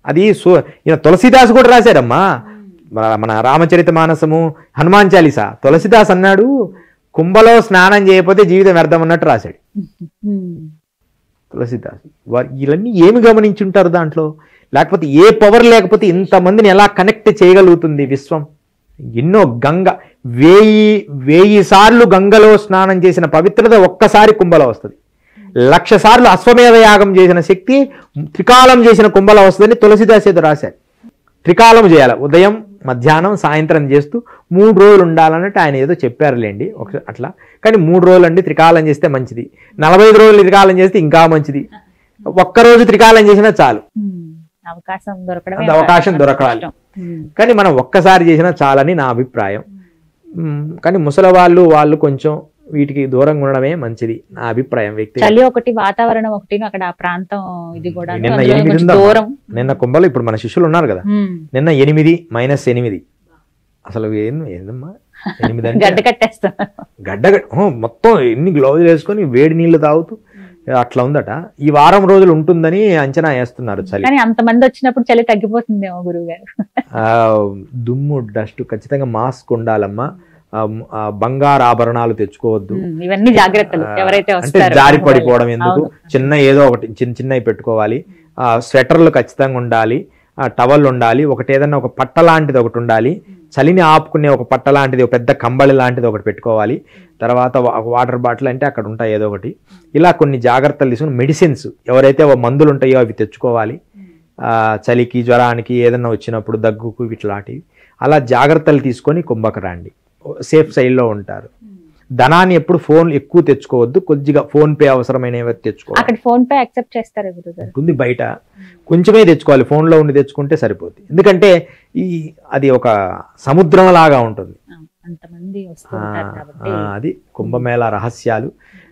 అది ఈయన తులసిదాసు కూడా రాశారమ్మా, మన రామచరిత మానసము, హనుమాన్ చాలీసా. తులసిదాస్ అన్నాడు, కుంభలో స్నానం చేయకపోతే జీవితం వ్యర్థం అన్నట్టు రాశాడు తులసిదాస్. వీళ్ళన్నీ ఏమి గమనించుంటారు దాంట్లో? లేకపోతే ఏ పవర్ లేకపోతే ఇంతమందిని ఎలా కనెక్ట్ చేయగలుగుతుంది విశ్వం? ఎన్నో 1000 సార్లు గంగలో స్నానం చేసిన పవిత్రత ఒక్కసారి కుంభలో వస్తుంది. 1,00,000 సార్లు అశ్వమేధ యాగం చేసిన శక్తి త్రికాలం చేసిన కుంభలో వస్తుందని తులసిదాస్ ఏదో రాశారు. త్రికాలం చేయాలి, ఉదయం మధ్యాహ్నం సాయంత్రం చేస్తూ 3 రోజులు ఉండాలన్నట్టు ఆయన ఏదో చెప్పారులేండి అట్లా. కానీ 3 రోజులు అండి త్రికాలం చేస్తే మంచిది. 45 రోజులు త్రికాలం చేస్తే ఇంకా మంచిది. ఒక్కరోజు త్రికాలం చేసినా చాలు. అవకాశం దొరకాలి, కానీ మనం ఒక్కసారి చేసినా చాలని నా అభిప్రాయం. కానీ ముసలి వాళ్ళు కొంచెం వీటికి దూరంగా ఉండడమే మంచిది నా అభిప్రాయం. వ్యక్తి చలి ఒకటి, వాతావరణం ఒకటి, అక్కడ ఆ ప్రాంతం ఇది కూడా. నిన్న 8 నిన్న కుంభలో ఇప్పుడు మన శిష్యులు ఉన్నారు కదా, నిన్న 8 -8. అసలు ఏందమ్మా 8 అంటే గడ్డ కట్టేస్తా, మొత్తం ఎన్ని గ్లౌజులు వేసుకొని వేడి నీళ్లు తాగుతూ అట్లా ఉందట. ఈ వారం రోజులు ఉంటుందని అంచనా వేస్తున్నారు. చలి అంతమంది వచ్చినప్పుడు చలి తగ్గిపోతుందేమో గురువు గారు. దుమ్ము డస్ట్, ఖచ్చితంగా మాస్క్ ఉండాలమ్మా. బంగారు ఆభరణాలు తెచ్చుకోవద్దు, ఇవన్నీ జాగ్రత్తలు. ఎవరైతే అంటే జారి పడిపోవడం ఎందుకు, చిన్న ఏదో ఒకటి చిన్నవి పెట్టుకోవాలి. స్వెటర్లు ఖచ్చితంగా ఉండాలి. టవల్ ఉండాలి, ఒకటి ఏదన్నా ఒక పట్ట లాంటిది ఒకటి ఉండాలి, చలిని ఆపుకునే ఒక పట్ట లాంటిది, ఒక పెద్ద కంబళి లాంటిది ఒకటి పెట్టుకోవాలి. తర్వాత వాటర్ బాటిల్ అంటే అక్కడ ఉంటాయి ఏదో ఒకటి. ఇలా కొన్ని జాగ్రత్తలు తీసుకుని మెడిసిన్స్ ఎవరైతే మందులు ఉంటాయో అవి తెచ్చుకోవాలి. చలికి, జ్వరానికి, ఏదన్నా వచ్చినప్పుడు దగ్గుకు ఇట్లాంటివి. అలా జాగ్రత్తలు తీసుకొని కుంభకు రండి, సేఫ్ సైడ్లో ఉంటారు. ధనాన్ని ఎప్పుడు ఫోన్ ఎక్కువ తెచ్చుకోవద్దు, కొద్దిగా ఫోన్ పే అవసరమైనవి తెచ్చుకోవాలి. అక్కడ ఫోన్ పే యాక్సెప్ట్ చేస్తారు ఉంటుంది, బయట కొంచెమే తెచ్చుకోవాలి, ఫోన్లో ఉండి తెచ్చుకుంటే సరిపోతుంది. ఎందుకంటే అది ఒక సముద్రం లాగా ఉంటుంది. అంతమంది వస్తుంటారు కాబట్టి. అది కుంభమేళా రహస్యాలు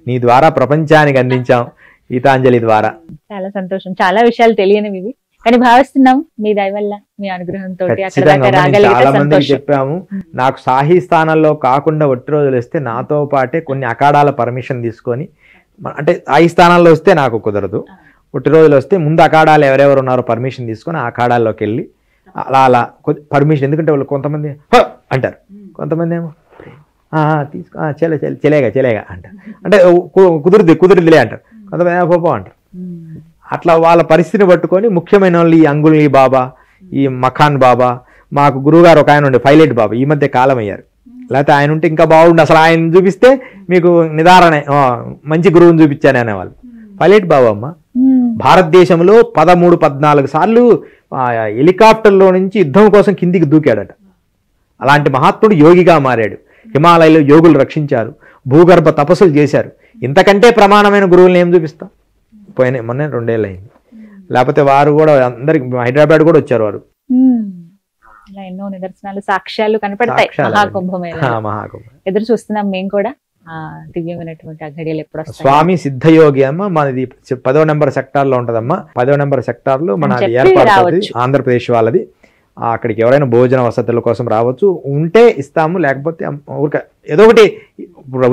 నీ ద్వారా ప్రపంచానికి అందించాం గీతాంజలి ద్వారా. చాలా సంతోషం. చాలా విషయాలు తెలియనివి ఇవి, కానీ భావిస్తున్నాం మీ దయ వల్ల, మీ అనుగ్రహంతో చాలా మందికి చెప్పాము. నాకు సాహి స్థానాల్లో కాకుండా ఒట్టి రోజులు వస్తే నాతో పాటే కొన్ని అఖాడాల పర్మిషన్ తీసుకొని, అంటే సాహి స్థానాల్లో వస్తే నాకు కుదరదు, ఒట్టి రోజులు వస్తే ముందు అఖాడాలు ఎవరెవరు ఉన్నారో పర్మిషన్ తీసుకొని ఆ అఖాడాల్లోకి వెళ్ళి అలా పర్మిషన్. ఎందుకంటే వాళ్ళు కొంతమంది అంటారు, కొంతమంది ఏమో తీసుకో చెలేగా అంటారు, అంటే కుదురుదిలే అంటారు, కొంతమంది పోపో అంటారు. అట్లా వాళ్ళ పరిస్థితిని పట్టుకొని ముఖ్యమైన వాళ్ళు ఈ అంగుళి బాబా, ఈ మఖాన్ బాబా, మాకు గురువుగారు ఒక ఆయన ఉండే పైలట్ బాబా, ఈ మధ్య కాలం అయ్యారు. లేకపోతే ఆయన ఉంటే ఇంకా బాగుండు, అసలు ఆయన చూపిస్తే మీకు నిదారణే, మంచి గురువుని చూపించాను అనేవాళ్ళు. పైలట్ బాబా అమ్మ భారతదేశంలో 13-14 సార్లు హెలికాప్టర్లో నుంచి యుద్ధం కోసం కిందికి దూకాడట. అలాంటి మహాత్ముడు యోగిగా మారాడు. హిమాలయాలో యోగులు రక్షించారు, భూగర్భ తపస్సులు చేశారు. ఇంతకంటే ప్రమాణమైన గురువులను ఏం చూపిస్తాం? మొన్న 2 ఏళ్ళు అయింది. లేకపోతే వారు కూడా అందరికి హైదరాబాద్ కూడా వచ్చారు వారు. ఎన్నో నిదర్శనాలు, సాక్ష్యాలు కనపడతాయి మహాకుంభం. ఎదురు చూస్తున్నాం మేము కూడా దివ్యమైనటువంటి ఆ ఘడియలు ఎప్పుడు వస్తాయి. స్వామి సిద్ధయోగి అమ్మ మనది 10వ నెంబర్ సెక్టార్ లో ఉంటదమ్మా. 10వ నెంబర్ సెక్టార్ లో మన ఏర్పాటు ఆంధ్రప్రదేశ్ వాళ్ళది. అక్కడికి ఎవరైనా భోజన వసతుల కోసం రావచ్చు, ఉంటే ఇస్తాము, లేకపోతే ఊరికే ఏదో ఒకటి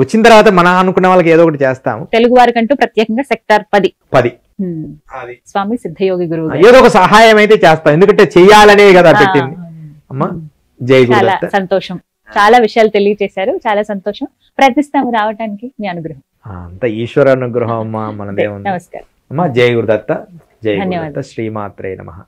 వచ్చిన తర్వాత మనం అనుకున్న వాళ్ళకి ఏదో ఒకటి చేస్తాము. తెలుగు వారికంటూ ప్రత్యేకంగా సెక్టార్ 10 స్వామి సిద్ధయోగి గురువు ఏదో ఒక సహాయం అయితే చేస్తాం, ఎందుకంటే చెయ్యాలనే కదా పెట్టింది. అమ్మా జై గురు. చాలా సంతోషం, చాలా విషయాలు తెలియజేశారు, చాలా సంతోషం. ప్రయత్నిస్తాము రావడానికి, మీ అనుగ్రహం అంత ఈశ్వర అనుగ్రహం అమ్మా మనదేముంది. నమస్కారం అమ్మా. జై గురుదత్త, జై గురుదత్త, శ్రీమాత్రే నమః.